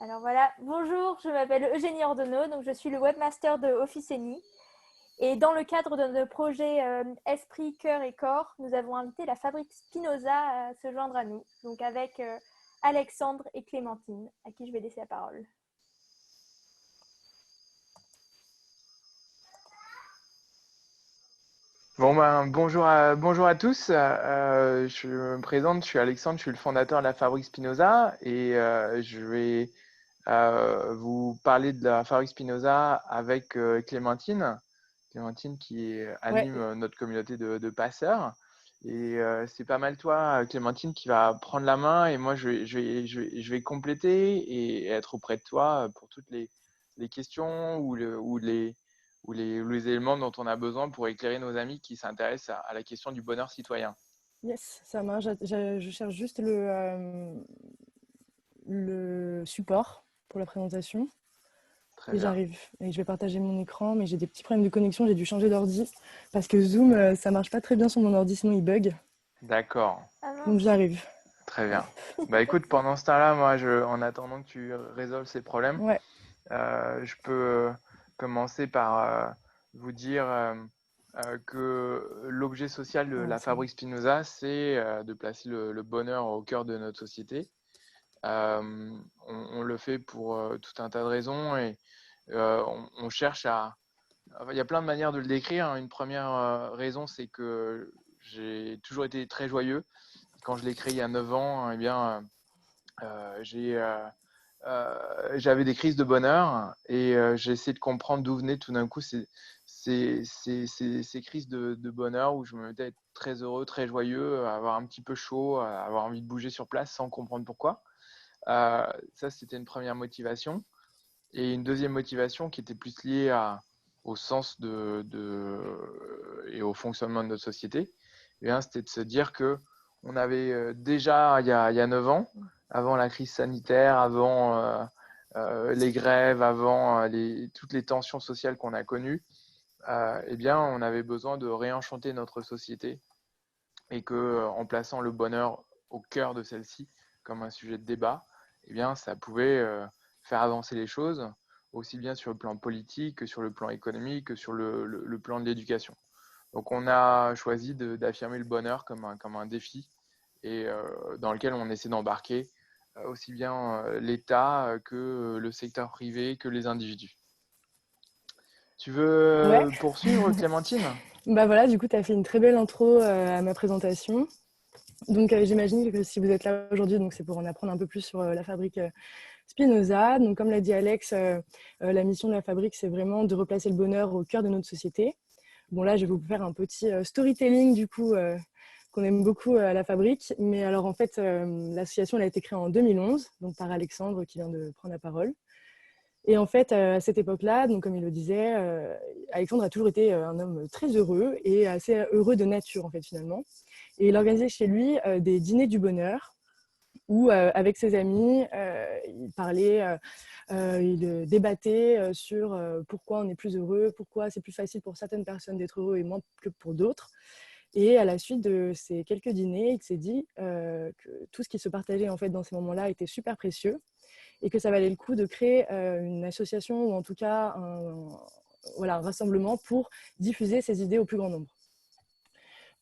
Alors voilà, bonjour, je m'appelle Eugénie Ordonneau, donc je suis le webmaster de Officeni. Et dans le cadre de notre projet Esprit, Cœur et Corps, nous avons invité la Fabrique Spinoza à se joindre à nous, donc avec Alexandre et Clémentine, à qui je vais laisser la parole. Bonjour à tous. Je me présente, je suis Alexandre, je suis le fondateur de la Fabrique Spinoza et je vais vous parler de la Fabrique Spinoza avec Clémentine. Clémentine qui Ouais, anime notre communauté de passeurs. Et c'est pas mal toi, Clémentine, qui va prendre la main et moi je vais compléter et être auprès de toi pour toutes les questions ou les éléments dont on a besoin pour éclairer nos amis qui s'intéressent à la question du bonheur citoyen. yes, ça marche. Je cherche juste le support pour la présentation Très et bien. j'arrive. Et je vais partager mon écran, mais j'ai des petits problèmes de connexion. J'ai dû changer d'ordi parce que Zoom, ça marche pas très bien sur mon ordi, sinon il bug. D'accord. Ah Donc mince. j'arrive. Très Hop. bien. Bah écoute, pendant ce temps-là, moi, en attendant que tu résolves ces problèmes, Ouais, je peux commencer par vous dire que l'objet social de ouais, la c'est bon. Fabrique Spinoza, c'est de placer le bonheur au cœur de notre société. On le fait pour tout un tas de raisons et on cherche à... Enfin, il y a plein de manières de le décrire, hein. Une première raison, c'est que j'ai toujours été très joyeux. Quand je l'ai créé il y a 9 ans, eh bien, j'avais des crises de bonheur et j'ai essayé de comprendre d'où venaient tout d'un coup ces crises de bonheur où je me mettais à être très heureux, très joyeux, à avoir un petit peu chaud, à avoir envie de bouger sur place sans comprendre pourquoi. Ça, c'était une première motivation. Et une deuxième motivation qui était plus liée au sens et au fonctionnement de notre société, eh bien, c'était de se dire que on avait déjà, il y a 9 ans, avant la crise sanitaire, avant les grèves, avant toutes les tensions sociales qu'on a connues, eh bien, on avait besoin de réenchanter notre société et que, en plaçant le bonheur au cœur de celle-ci comme un sujet de débat, eh bien, ça pouvait faire avancer les choses, aussi bien sur le plan politique que sur le plan économique, que sur le plan de l'éducation. Donc on a choisi d'affirmer le bonheur comme un défi et dans lequel on essaie d'embarquer aussi bien l'État que le secteur privé, que les individus. Tu Ouais. veux poursuivre, Clémentine? Bah voilà, du coup, tu as fait une très belle intro à ma présentation. Donc j'imagine que si vous êtes là aujourd'hui, donc c'est pour en apprendre un peu plus sur la fabrique Spinoza. Donc comme l'a dit Alex, la mission de la fabrique, c'est vraiment de replacer le bonheur au cœur de notre société. Bon là, je vais vous faire un petit storytelling du coup qu'on aime beaucoup à la fabrique. Mais alors en fait, l'association elle a été créée en 2011, donc par Alexandre qui vient de prendre la parole. Et en fait, à cette époque-là, donc comme il le disait, Alexandre a toujours été un homme très heureux et assez heureux de nature en fait finalement. Et il organisait chez lui des dîners du bonheur où avec ses amis, il parlait, il débattait sur pourquoi on est plus heureux, pourquoi c'est plus facile pour certaines personnes d'être heureux et moins que pour d'autres. Et à la suite de ces quelques dîners, il s'est dit que tout ce qui se partageait en fait dans ces moments-là était super précieux et que ça valait le coup de créer une association ou en tout cas un rassemblement pour diffuser ces idées au plus grand nombre.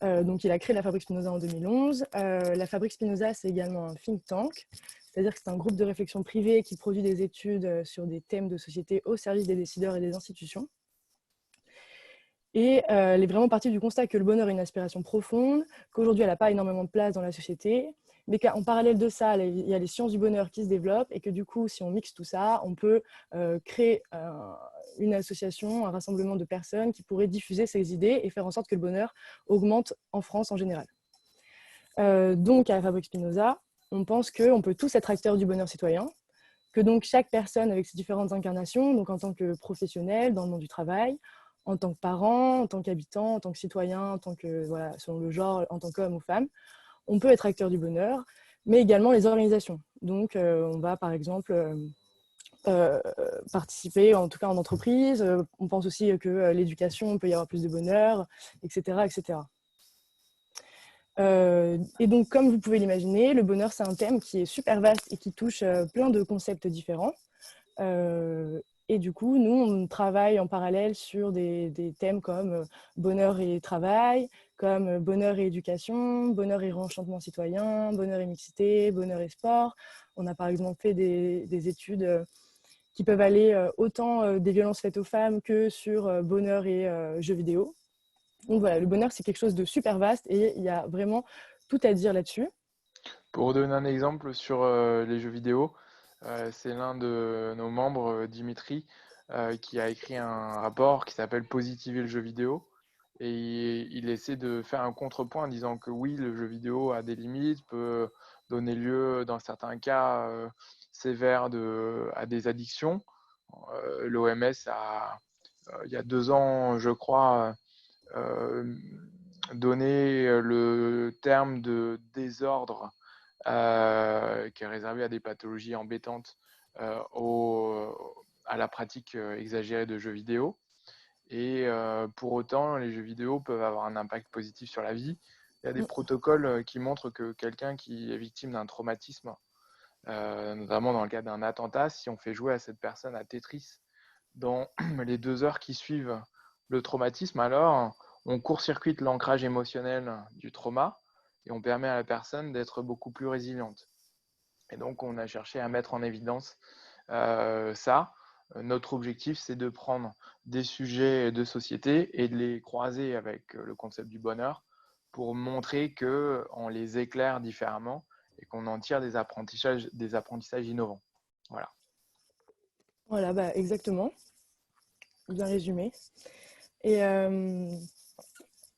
Donc il a créé la Fabrique Spinoza en 2011. La Fabrique Spinoza, c'est également un think tank, c'est-à-dire que c'est un groupe de réflexion privé qui produit des études sur des thèmes de société au service des décideurs et des institutions. Et elle est vraiment partie du constat que le bonheur est une aspiration profonde, qu'aujourd'hui elle n'a pas énormément de place dans la société, mais qu'en parallèle de ça, il y a les sciences du bonheur qui se développent et que du coup, si on mixe tout ça, on peut créer une association, un rassemblement de personnes qui pourraient diffuser ces idées et faire en sorte que le bonheur augmente en France en général. Donc, à la Fabrique Spinoza, on pense qu'on peut tous être acteurs du bonheur citoyen, que donc chaque personne avec ses différentes incarnations, donc en tant que professionnel, dans le monde du travail, en tant que parent, en tant qu'habitant, en tant que citoyen, en tant que, voilà, selon le genre, en tant qu'homme ou femme, on peut être acteur du bonheur, mais également les organisations. Donc, on va par exemple participer, en tout cas en entreprise. On pense aussi que l'éducation peut y avoir plus de bonheur, etc., etc. Et donc, comme vous pouvez l'imaginer, le bonheur, c'est un thème qui est super vaste et qui touche plein de concepts différents. Et du coup, nous, on travaille en parallèle sur des thèmes comme bonheur et travail, comme bonheur et éducation, bonheur et réenchantement citoyen, bonheur et mixité, bonheur et sport. On a par exemple fait des études qui peuvent aller autant des violences faites aux femmes que sur bonheur et jeux vidéo. Donc voilà, le bonheur, c'est quelque chose de super vaste et il y a vraiment tout à dire là-dessus. Pour donner un exemple sur les jeux vidéo, c'est l'un de nos membres, Dimitri, qui a écrit un rapport qui s'appelle Positiver le jeu vidéo. Et il essaie de faire un contrepoint en disant que oui, le jeu vidéo a des limites, peut donner lieu, dans certains cas sévères, à des addictions. L'OMS a, il y a 2 ans, je crois, donné le terme de désordre qui est réservé à des pathologies embêtantes à la pratique exagérée de jeux vidéo. Et pour autant, les jeux vidéo peuvent avoir un impact positif sur la vie. Il y a des protocoles qui montrent que quelqu'un qui est victime d'un traumatisme, notamment dans le cadre d'un attentat, si on fait jouer à cette personne à Tetris dans les 2 heures qui suivent le traumatisme, alors on court-circuite l'ancrage émotionnel du trauma et on permet à la personne d'être beaucoup plus résiliente. Et donc, on a cherché à mettre en évidence ça. Notre objectif, c'est de prendre des sujets de société et de les croiser avec le concept du bonheur pour montrer qu'on les éclaire différemment et qu'on en tire des apprentissages innovants. Voilà. Voilà, bah, exactement. Bien résumé. Et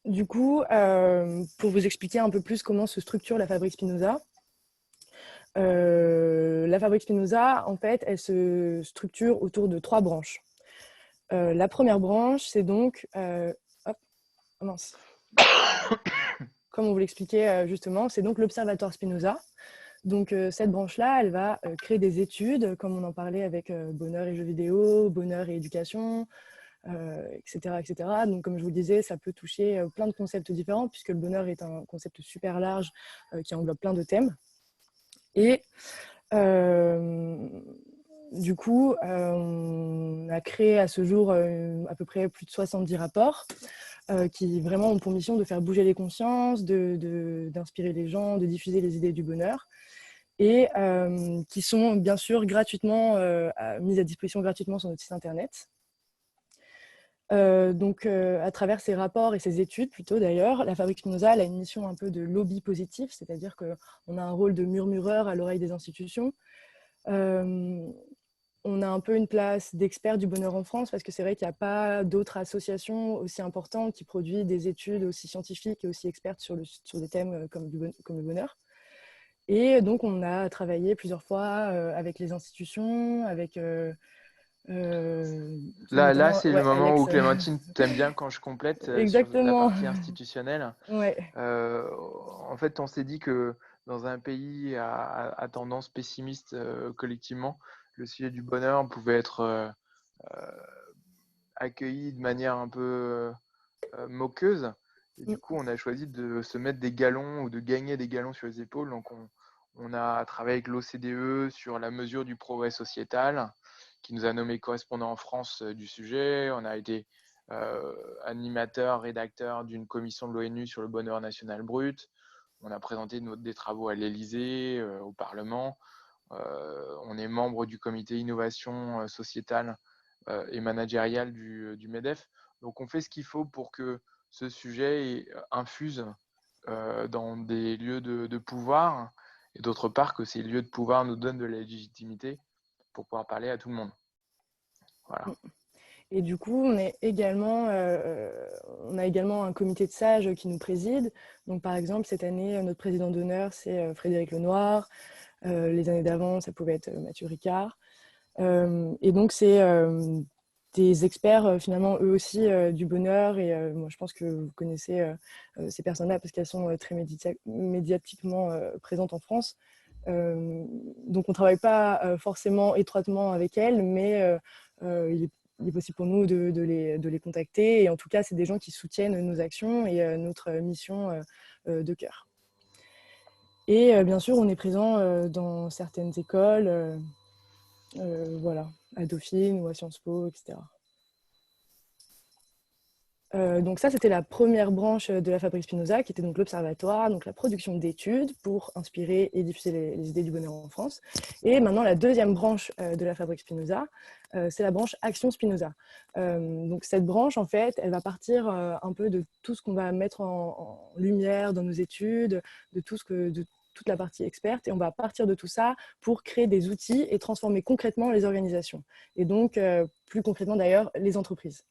du coup, pour vous expliquer un peu plus comment se structure la Fabrique Spinoza, la Fabrique Spinoza, en fait, elle se structure autour de 3 branches. La première branche, c'est donc... hop, oh mince. Comme on vous l'expliquait justement, c'est donc l'Observatoire Spinoza. Donc, cette branche-là, elle va créer des études, comme on en parlait avec bonheur et jeux vidéo, bonheur et éducation, etc., etc. Donc, comme je vous le disais, ça peut toucher plein de concepts différents, puisque le bonheur est un concept super large qui englobe plein de thèmes. Et du coup, on a créé à ce jour à peu près plus de 70 rapports qui vraiment ont pour mission de faire bouger les consciences, d'inspirer les gens, de diffuser les idées du bonheur et qui sont bien sûr gratuitement mises à disposition gratuitement sur notre site internet. Donc, à travers ces rapports et ces études, plutôt d'ailleurs, la Fabrique Spinoza a une mission un peu de lobby positif, c'est-à-dire qu'on a un rôle de murmureur à l'oreille des institutions. On a un peu une place d'expert du bonheur en France parce que c'est vrai qu'il n'y a pas d'autres associations aussi importantes qui produisent des études aussi scientifiques et aussi expertes sur des thèmes comme le bonheur. Et donc, on a travaillé plusieurs fois avec les institutions, avec... Là c'est ouais, le moment Alex, où Clémentine, t'aimes bien quand je complète sur la exactement. partie institutionnelle. Ouais. En fait, on s'est dit que dans un pays à tendance pessimiste collectivement, le sujet du bonheur pouvait être accueilli de manière un peu moqueuse. Et du coup, on a choisi de se mettre des galons ou de gagner des galons sur les épaules. Donc, on a travaillé avec l'OCDE sur la mesure du progrès sociétal, qui nous a nommé correspondant en France du sujet. On a été animateur, rédacteur d'une commission de l'ONU sur le bonheur national brut. On a présenté des travaux à l'Élysée, au Parlement. On est membre du comité innovation sociétale et managériale du MEDEF. Donc, on fait ce qu'il faut pour que ce sujet infuse dans des lieux de pouvoir et d'autre part que ces lieux de pouvoir nous donnent de la légitimité pour pouvoir parler à tout le monde. Voilà. Et du coup, on a également un comité de sages qui nous préside. Donc, par exemple, cette année, notre président d'honneur, c'est Frédéric Lenoir. Les années d'avant, ça pouvait être Mathieu Ricard. Et donc, c'est des experts, finalement, eux aussi, du bonheur. Et moi, je pense que vous connaissez ces personnes-là parce qu'elles sont très médiatiquement présentes en France. Donc, on ne travaille pas forcément étroitement avec elles, mais il est possible pour nous de les contacter. Et en tout cas, c'est des gens qui soutiennent nos actions et notre mission de cœur. Et bien sûr, on est présent dans certaines écoles, voilà, à Dauphine ou à Sciences Po, etc. Donc ça, c'était la première branche de la Fabrique Spinoza, qui était donc l'observatoire, donc la production d'études pour inspirer et diffuser les idées du bonheur en France. Et maintenant, la deuxième branche de la Fabrique Spinoza, c'est la branche Action Spinoza. Donc cette branche, en fait, elle va partir un peu de tout ce qu'on va mettre en lumière dans nos études, de toute la partie experte, et on va partir de tout ça pour créer des outils et transformer concrètement les organisations. Et donc, plus concrètement d'ailleurs, les entreprises.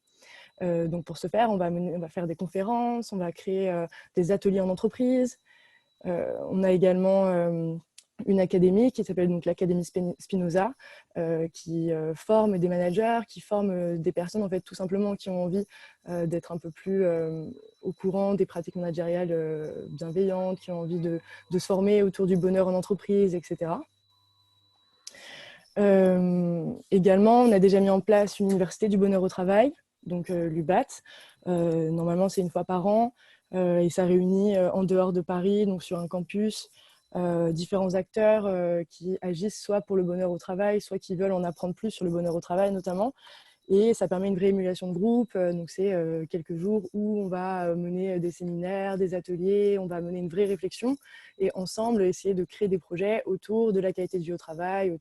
Donc pour ce faire, on va faire des conférences, on va créer des ateliers en entreprise. On a également une académie qui s'appelle donc l'Académie Spinoza, qui forme des managers, qui forme des personnes en fait tout simplement qui ont envie d'être un peu plus au courant des pratiques managériales bienveillantes, qui ont envie de se former autour du bonheur en entreprise, etc. Également, on a déjà mis en place une université du bonheur au travail, donc l'UBAT. Normalement, c'est une fois par an et ça réunit en dehors de Paris, donc sur un campus, différents acteurs qui agissent soit pour le bonheur au travail, soit qui veulent en apprendre plus sur le bonheur au travail notamment. Et ça permet une vraie émulation de groupe. Donc, c'est quelques jours où on va mener des séminaires, des ateliers, on va mener une vraie réflexion et ensemble essayer de créer des projets autour de la qualité de vie au travail,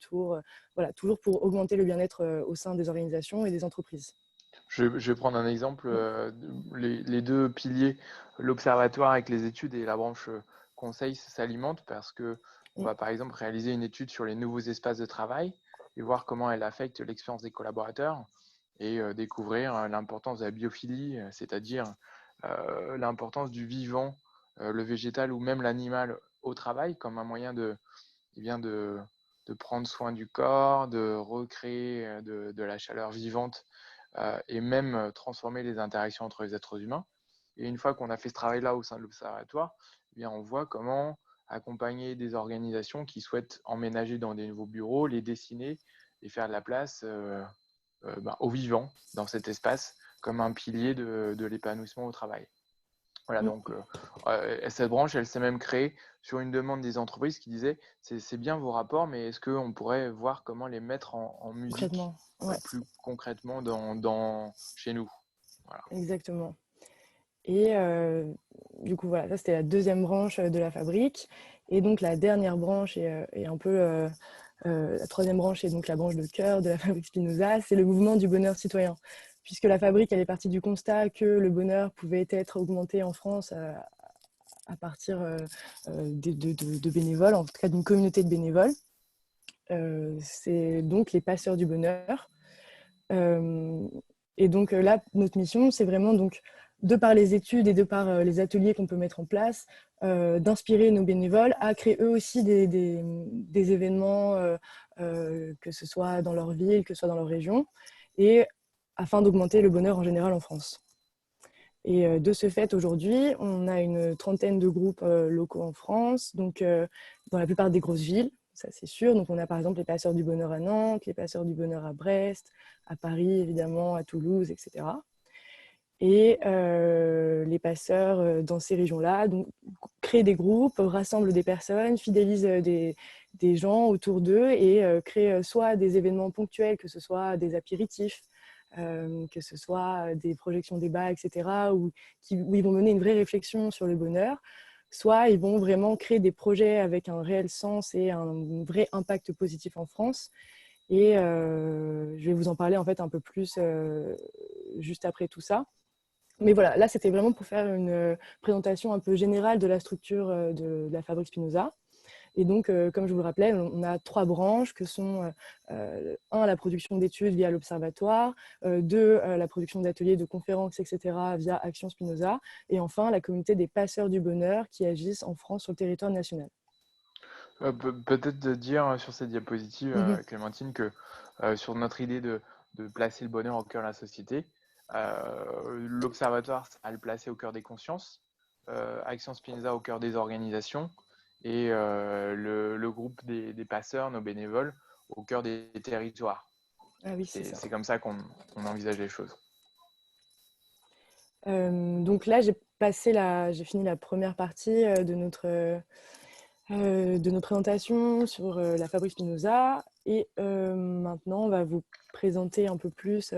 voilà, toujours pour augmenter le bien-être au sein des organisations et des entreprises. Je vais prendre un exemple. Les deux piliers, l'observatoire avec les études et la branche conseil, s'alimentent parce que on va par exemple réaliser une étude sur les nouveaux espaces de travail et voir comment elle affecte l'expérience des collaborateurs et découvrir l'importance de la biophilie, c'est-à-dire l'importance du vivant, le végétal ou même l'animal au travail comme un moyen eh bien de prendre soin du corps, de recréer de la chaleur vivante et même transformer les interactions entre les êtres humains. Et une fois qu'on a fait ce travail-là au sein de l'observatoire, eh bien, on voit comment accompagner des organisations qui souhaitent emménager dans des nouveaux bureaux, les dessiner et faire de la place aux vivants dans cet espace comme un pilier de l'épanouissement au travail. Voilà, donc cette branche, elle s'est même créée sur une demande des entreprises qui disaient c'est bien vos rapports, mais est-ce qu'on pourrait voir comment les mettre en musique Concrètement, ouais. plus concrètement chez nous. Voilà. Exactement. Et du coup, voilà, ça c'était la deuxième branche de la fabrique. Et donc la dernière branche est un peu la troisième branche est donc la branche de cœur de la fabrique Spinoza, c'est le mouvement du bonheur citoyen. Puisque la fabrique, elle est partie du constat que le bonheur pouvait être augmenté en France à partir de bénévoles, en tout cas d'une communauté de bénévoles. C'est donc les passeurs du bonheur. Et donc là, notre mission, c'est vraiment donc, de par les études et de par les ateliers qu'on peut mettre en place, d'inspirer nos bénévoles à créer eux aussi des événements, que ce soit dans leur ville, que ce soit dans leur région, et afin d'augmenter le bonheur en général en France. Et de ce fait, aujourd'hui, on a une trentaine de groupes locaux en France, donc dans la plupart des grosses villes, ça c'est sûr. Donc on a par exemple les passeurs du bonheur à Nantes, les passeurs du bonheur à Brest, à Paris évidemment, à Toulouse, etc. Et les passeurs dans ces régions-là donc, créent des groupes, rassemblent des personnes, fidélisent des gens autour d'eux et créent soit des événements ponctuels, que ce soit des apéritifs, que ce soit des projections débats, etc., où ils vont mener une vraie réflexion sur le bonheur, soit ils vont vraiment créer des projets avec un réel sens et un vrai impact positif en France. Et je vais vous en parler en fait un peu plus juste après tout ça. Mais voilà, là c'était vraiment pour faire une présentation un peu générale de la structure de la Fabrique Spinoza. Et donc, comme je vous le rappelais, on a trois branches que sont, un, la production d'études via l'Observatoire, deux, la production d'ateliers, de conférences, etc. via Action Spinoza, et enfin, la communauté des passeurs du bonheur qui agissent en France sur le territoire national. Peut-être de dire sur cette diapositive, Clémentine, que sur notre idée de placer le bonheur au cœur de la société, l'Observatoire à le placer au cœur des consciences, Action Spinoza au cœur des organisations, et le groupe des passeurs, nos bénévoles, au cœur des territoires. Ah oui, c'est ça. C'est comme ça qu'on envisage les choses. Donc là, j'ai fini la première partie de de nos présentations sur la Fabrique Spinoza. Et maintenant, on va vous présenter un peu plus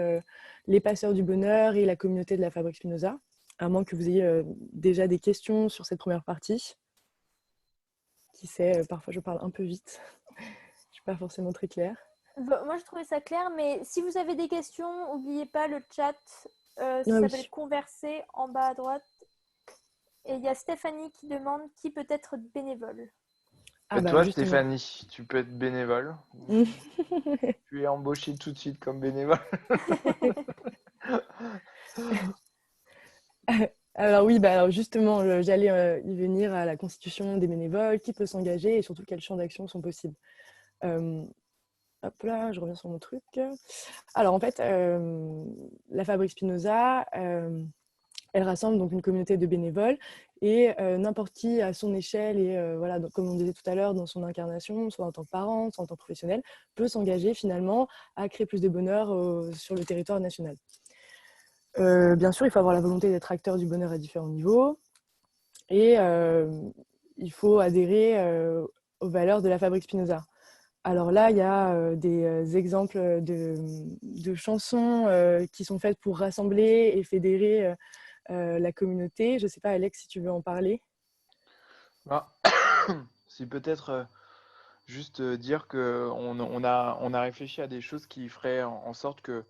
les passeurs du bonheur et la communauté de la Fabrique Spinoza, à moins que vous ayez déjà des questions sur cette première partie. Qui sait, parfois je parle un peu vite. Je ne suis pas forcément très claire. Bon, moi, je trouvais ça clair, mais si vous avez des questions, n'oubliez pas le chat. Ça s'appelle Converser en bas à droite. Et il y a Stéphanie qui demande qui peut être bénévole. Ah bah, toi, justement. Stéphanie, tu peux être bénévole. Tu es embauchée tout de suite comme bénévole. Alors oui, alors justement, j'allais y venir à la constitution des bénévoles, qui peut s'engager et surtout quels champs d'action sont possibles. Hop là, je reviens sur mon truc. Alors en fait, la Fabrique Spinoza, elle rassemble donc une communauté de bénévoles et n'importe qui à son échelle et voilà, donc, comme on disait tout à l'heure, dans son incarnation, soit en tant que parent, soit en tant que professionnel, peut s'engager finalement à créer plus de bonheur sur le territoire national. Bien sûr, il faut avoir la volonté d'être acteur du bonheur à différents niveaux et il faut adhérer aux valeurs de la Fabrique Spinoza. Alors là, il y a des exemples de chansons qui sont faites pour rassembler et fédérer la communauté. Je ne sais pas, Alex, si tu veux en parler. Bah, c'est peut-être juste dire qu'on a réfléchi à des choses qui feraient en sorte que,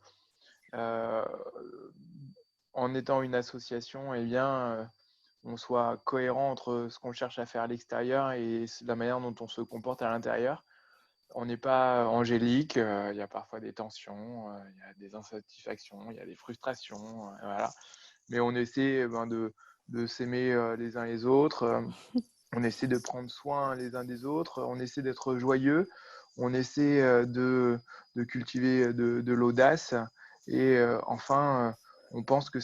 en étant une association, eh bien, on soit cohérent entre ce qu'on cherche à faire à l'extérieur et la manière dont on se comporte à l'intérieur. On n'est pas angélique, il y a parfois des tensions, il y a des insatisfactions, il y a des frustrations, voilà. Mais on essaie de s'aimer les uns les autres, on essaie de prendre soin les uns des autres, on essaie d'être joyeux, on essaie de cultiver de l'audace et enfin, on pense que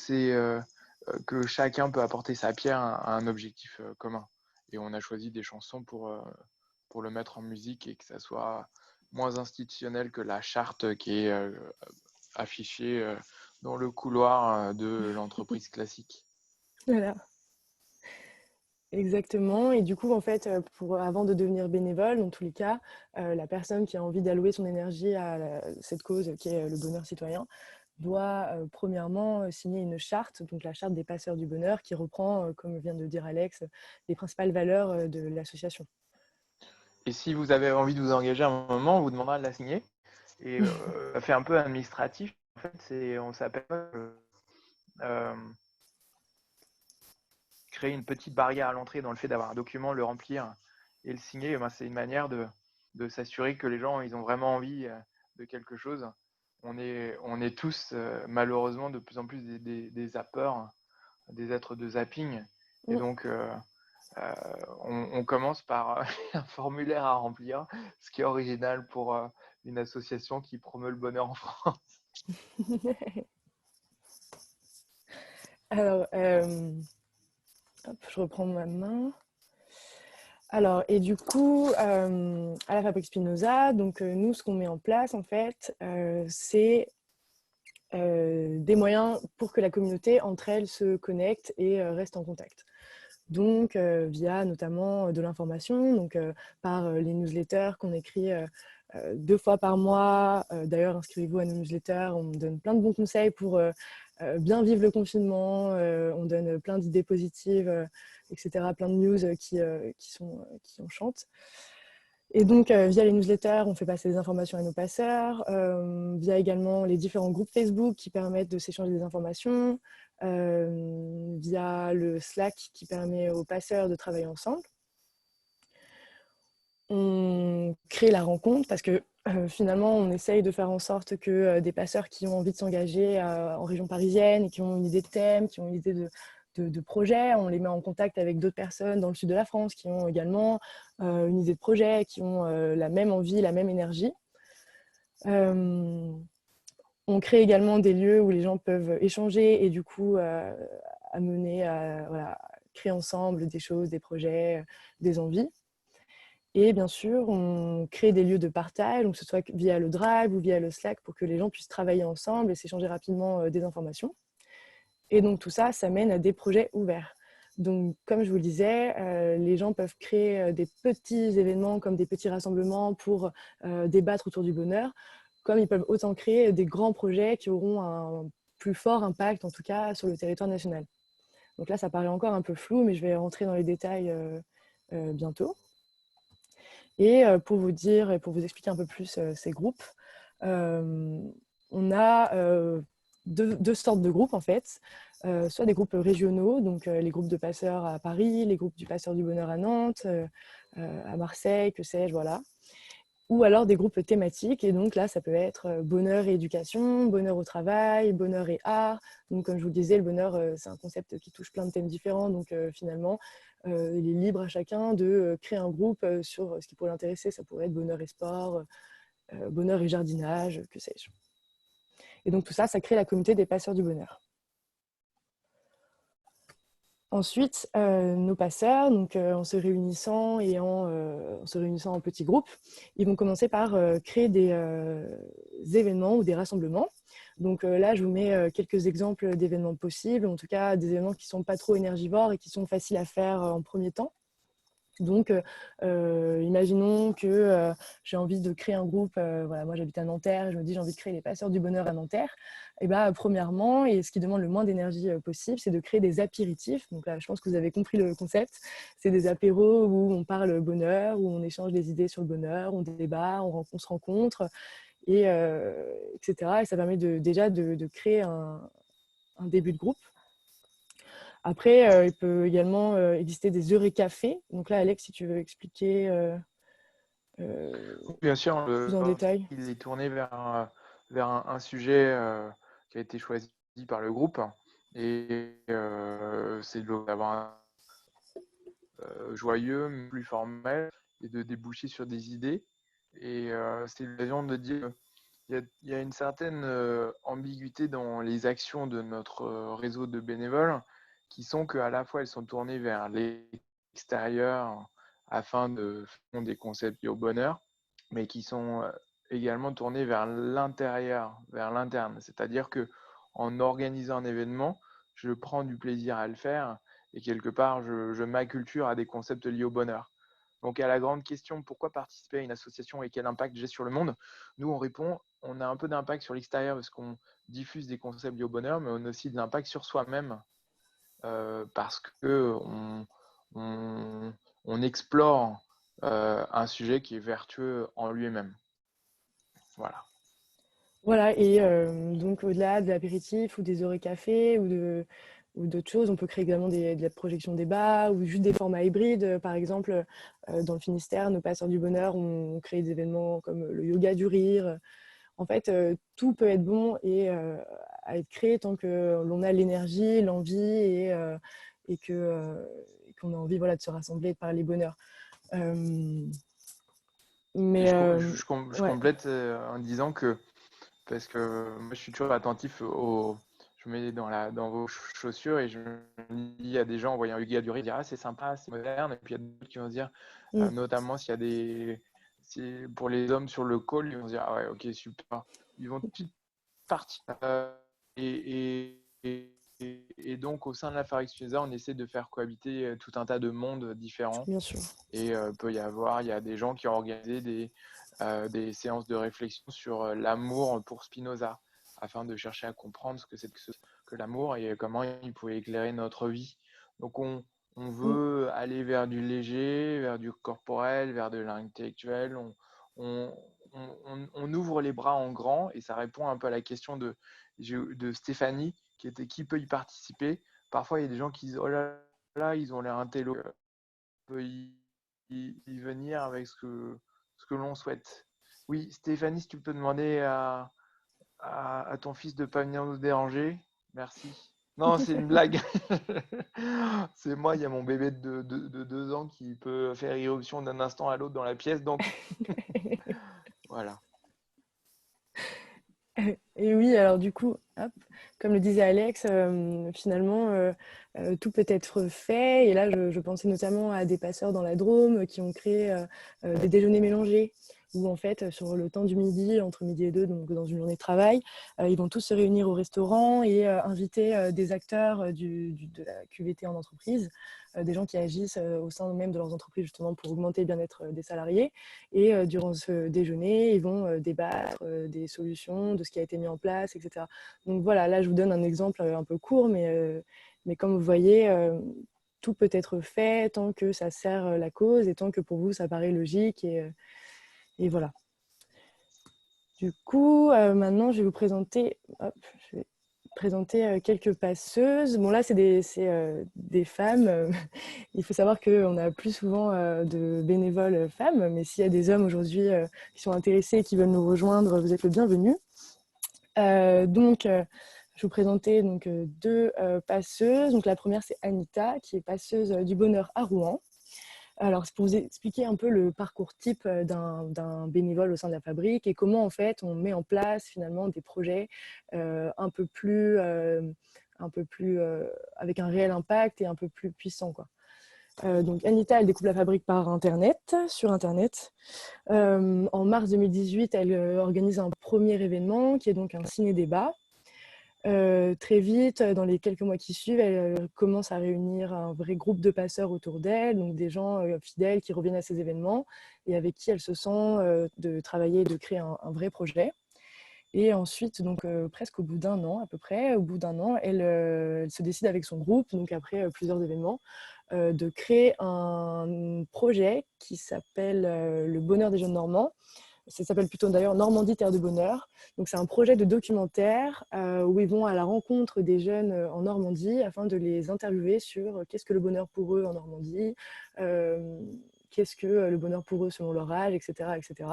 que chacun peut apporter sa pierre à un objectif commun. Et on a choisi des chansons pour le mettre en musique et que ça soit moins institutionnel que la charte qui est affichée dans le couloir de l'entreprise classique. Voilà. Exactement. Et du coup, en fait, avant de devenir bénévole, dans tous les cas, la personne qui a envie d'allouer son énergie à cette cause qui est le bonheur citoyen doit premièrement signer une charte, donc la charte des passeurs du bonheur, qui reprend, comme vient de dire Alex, les principales valeurs de l'association. Et si vous avez envie de vous engager à un moment, on vous demandera de la signer. Et ça fait un peu administratif. En fait, on s'appelle créer une petite barrière à l'entrée dans le fait d'avoir un document, le remplir et le signer. Ben, c'est une manière de s'assurer que les gens ils ont vraiment envie de quelque chose. On est tous malheureusement de plus en plus des zappeurs, des êtres de zapping. Et donc, on commence par un formulaire à remplir, ce qui est original pour une association qui promeut le bonheur en France. Alors, hop, je reprends ma main. Alors, et du coup, à la Fabrique Spinoza, donc nous, ce qu'on met en place, en fait, c'est des moyens pour que la communauté, entre elles, se connecte et reste en contact. Donc, via notamment de l'information, donc par les newsletters qu'on écrit 2 fois par mois. D'ailleurs, inscrivez-vous à nos newsletters, on donne plein de bons conseils pour bien vivre le confinement, on donne plein d'idées positives, etc., plein de news qui enchantent. Et donc, via les newsletters, on fait passer des informations à nos passeurs, via également les différents groupes Facebook qui permettent de s'échanger des informations, via le Slack qui permet aux passeurs de travailler ensemble. On crée la rencontre parce que finalement, on essaye de faire en sorte que des passeurs qui ont envie de s'engager en région parisienne et qui ont une idée de thème, qui ont une idée de projet, on les met en contact avec d'autres personnes dans le sud de la France qui ont également une idée de projet, qui ont la même envie, la même énergie. On crée également des lieux où les gens peuvent échanger et du coup amener à créer ensemble des choses, des projets, des envies. Et bien sûr, on crée des lieux de partage, donc que ce soit via le Drive ou via le Slack, pour que les gens puissent travailler ensemble et s'échanger rapidement des informations. Et donc tout ça, ça mène à des projets ouverts. Donc, comme je vous le disais, les gens peuvent créer des petits événements comme des petits rassemblements pour débattre autour du bonheur, comme ils peuvent autant créer des grands projets qui auront un plus fort impact, en tout cas, sur le territoire national. Donc là, ça paraît encore un peu flou, mais je vais rentrer dans les détails bientôt. Et pour vous dire et pour vous expliquer un peu plus ces groupes, on a deux sortes de groupes en fait. Soit des groupes régionaux, donc les groupes de passeurs à Paris, les groupes du passeur du bonheur à Nantes, à Marseille, que sais-je, voilà. Ou alors des groupes thématiques, et donc là, ça peut être bonheur et éducation, bonheur au travail, bonheur et art. Donc comme je vous le disais, le bonheur, c'est un concept qui touche plein de thèmes différents, donc finalement, il est libre à chacun de créer un groupe sur ce qui pourrait l'intéresser. Ça pourrait être bonheur et sport, bonheur et jardinage, que sais-je. Et donc tout ça, ça crée la communauté des passeurs du bonheur. Ensuite, nos passeurs, donc, en se réunissant et en se réunissant en petits groupes, ils vont commencer par créer des événements ou des rassemblements. Donc là, je vous mets quelques exemples d'événements possibles, en tout cas des événements qui ne sont pas trop énergivores et qui sont faciles à faire en premier temps. Donc, imaginons que j'ai envie de créer un groupe. Voilà, moi, j'habite à Nanterre et je me dis j'ai envie de créer les passeurs du bonheur à Nanterre. Et premièrement, et ce qui demande le moins d'énergie possible, c'est de créer des apéritifs. Donc là, je pense que vous avez compris le concept. C'est des apéros où on parle bonheur, où on échange des idées sur le bonheur, on débat, on se rencontre, et, etc. Et ça permet déjà de créer un début de groupe. Après, il peut également exister des eurécafés. Donc là, Alex, si tu veux expliquer Bien sûr, plus en détail. il est tourné vers un sujet qui a été choisi par le groupe. Et c'est d'avoir un joyeux, mais plus formel, et de déboucher sur des idées. Et c'est l'occasion de dire qu'il y a une certaine ambiguïté dans les actions de notre réseau de bénévoles, qui sont qu'à la fois elles sont tournées vers l'extérieur afin de faire des concepts liés au bonheur, mais qui sont également tournées vers l'intérieur, vers l'interne. C'est-à-dire que en organisant un événement, je prends du plaisir à le faire et quelque part, je m'acculture à des concepts liés au bonheur. Donc à la grande question, pourquoi participer à une association et quel impact j'ai sur le monde? Nous, on répond, on a un peu d'impact sur l'extérieur parce qu'on diffuse des concepts liés au bonheur, mais on a aussi de l'impact sur soi-même parce qu'on on explore un sujet qui est vertueux en lui-même. Voilà. Voilà, et donc au-delà de l'apéritif ou des eurécafés ou d'autres choses, on peut créer également de la projection débat ou juste des formats hybrides. Par exemple, dans le Finistère, nos passeurs du bonheur ont créé des événements comme le yoga du rire. En fait, tout peut être bon et à être créé tant que l'on a l'énergie, l'envie et qu'on a envie, voilà, de se rassembler et de parler bonheur. Mais je ouais. complète en disant que, parce que moi je suis toujours attentif je me mets dans vos chaussures et je me dis, il y a des gens en voyant Hugues Duré dire ah c'est sympa, c'est moderne, et puis il y a d'autres qui vont se dire, notamment s'il y a pour les hommes sur le call, ils vont se dire ah ouais ok super, ils vont tout de suite partir. Et donc au sein de la Fabrique Spinoza, on essaie de faire cohabiter tout un tas de mondes différents. Bien sûr. Et il y a des gens qui ont organisé des séances de réflexion sur l'amour pour Spinoza, afin de chercher à comprendre ce que c'est que l'amour et comment il pouvait éclairer notre vie. Donc on veut aller vers du léger, vers du corporel, vers de l'intellectuel. On ouvre les bras en grand, et ça répond un peu à la question de Stéphanie, qui était qui peut y participer. Parfois, il y a des gens qui disent oh là là, ils ont l'air intello, peut y venir avec ce que l'on souhaite. Oui, Stéphanie, si tu peux demander à ton fils de ne pas venir nous déranger, merci. Non, c'est une blague. C'est moi, il y a mon bébé de 2 ans qui peut faire irruption d'un instant à l'autre dans la pièce, donc voilà. Et oui, alors du coup, hop, comme le disait Alex, finalement, tout peut être fait. Et là, je pensais notamment à des passeurs dans la Drôme qui ont créé des déjeuners mélangés où en fait, sur le temps du midi, entre midi et deux, donc dans une journée de travail, ils vont tous se réunir au restaurant et inviter des acteurs de la QVT en entreprise, des gens qui agissent au sein même de leurs entreprises justement pour augmenter le bien-être des salariés. Et durant ce déjeuner, ils vont débattre des solutions, de ce qui a été mis en place, etc. Donc voilà, là je vous donne un exemple un peu court, mais comme vous voyez, tout peut être fait tant que ça sert la cause et tant que pour vous ça paraît logique. Et voilà. Du coup, maintenant je vais vous présenter, je vais présenter quelques passeuses. Bon là c'est des femmes. Il faut savoir qu'on a plus souvent de bénévoles femmes, mais s'il y a des hommes aujourd'hui qui sont intéressés et qui veulent nous rejoindre, vous êtes le bienvenu. Je vais vous présenter deux passeuses. Donc, la première, c'est Anita, qui est passeuse du bonheur à Rouen. Alors, c'est pour vous expliquer un peu le parcours type d'un bénévole au sein de la fabrique et comment, en fait, on met en place finalement des projets un peu plus avec un réel impact et un peu plus puissant, quoi. Donc Anita, elle découvre la fabrique sur Internet. En mars 2018, elle organise un premier événement qui est donc un ciné-débat. Très vite, dans les quelques mois qui suivent, elle commence à réunir un vrai groupe de passeurs autour d'elle, donc des gens fidèles qui reviennent à ces événements et avec qui elle se sent de travailler et de créer un vrai projet. Et ensuite, presque au bout d'un an à peu près, elle se décide avec son groupe, donc après plusieurs événements, de créer un projet qui s'appelle Le Bonheur des Jeunes Normands. Ça s'appelle plutôt d'ailleurs Normandie Terre de Bonheur. Donc c'est un projet de documentaire où ils vont à la rencontre des jeunes en Normandie afin de les interviewer sur qu'est-ce que le bonheur pour eux en Normandie, qu'est-ce que le bonheur pour eux selon leur âge, etc. etc.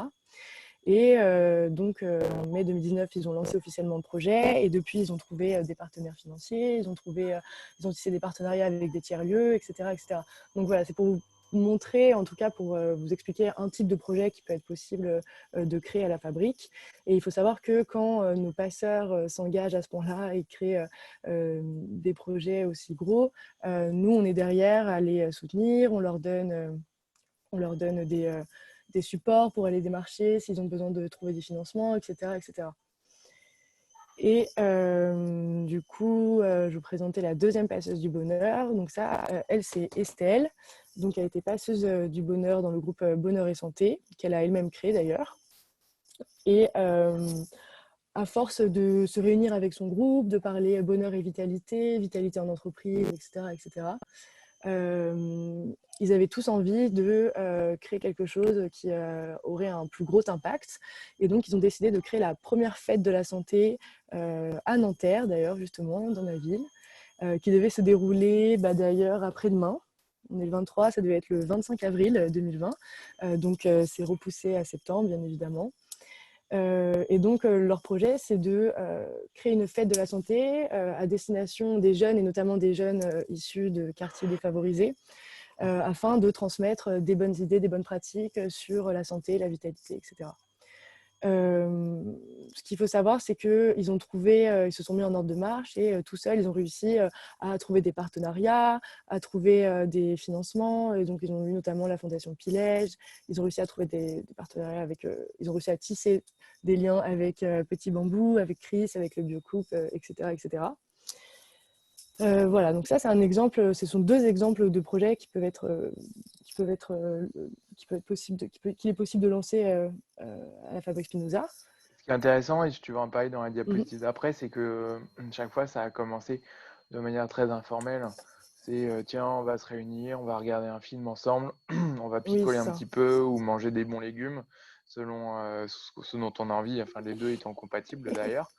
Et en mai 2019, ils ont lancé officiellement le projet et depuis, ils ont trouvé des partenaires financiers, ils ont tissé des partenariats avec des tiers-lieux, etc., etc. Donc voilà, c'est pour vous montrer, en tout cas pour vous expliquer un type de projet qui peut être possible de créer à la fabrique. Et il faut savoir que quand nos passeurs s'engagent à ce point-là et créent des projets aussi gros, nous, on est derrière à les soutenir, on leur donne des supports pour aller démarcher s'ils ont besoin de trouver des financements, etc. etc. Et je vous présentais la deuxième passeuse du bonheur. Donc ça, elle, c'est Estelle. Donc elle a été passeuse du bonheur dans le groupe Bonheur et Santé, qu'elle a elle-même créé d'ailleurs. Et à force de se réunir avec son groupe, de parler bonheur et vitalité, vitalité en entreprise, etc., etc., ils avaient tous envie de créer quelque chose qui aurait un plus gros impact. Et donc, ils ont décidé de créer la première fête de la santé à Nanterre, d'ailleurs, justement, dans la ville, qui devait se dérouler d'ailleurs après-demain. On est le 23, ça devait être le 25 avril 2020. C'est repoussé à septembre, bien évidemment. Leur projet, c'est de créer une fête de la santé à destination des jeunes et notamment des jeunes issus de quartiers défavorisés afin de transmettre des bonnes idées, des bonnes pratiques sur la santé, la vitalité, etc. Ce qu'il faut savoir, c'est qu'ils ils se sont mis en ordre de marche et tout seuls, ils ont réussi à trouver des partenariats, à trouver des financements. Et donc, ils ont eu notamment la Fondation Pilège. Ils ont réussi à trouver des partenariats ils ont réussi à tisser des liens avec Petit Bambou, avec Chris, avec le Biocoup, etc., etc. Voilà, donc ça, c'est un exemple. Ce sont deux exemples de projets qu'il est possible de lancer à la Fabrique Spinoza. Ce qui est intéressant, et tu vas en parler dans la diapositive d'après, c'est que chaque fois, ça a commencé de manière très informelle. C'est tiens, on va se réunir, on va regarder un film ensemble, on va picoler un petit peu ou manger des bons légumes selon ce dont on a envie, enfin les deux étant compatibles d'ailleurs.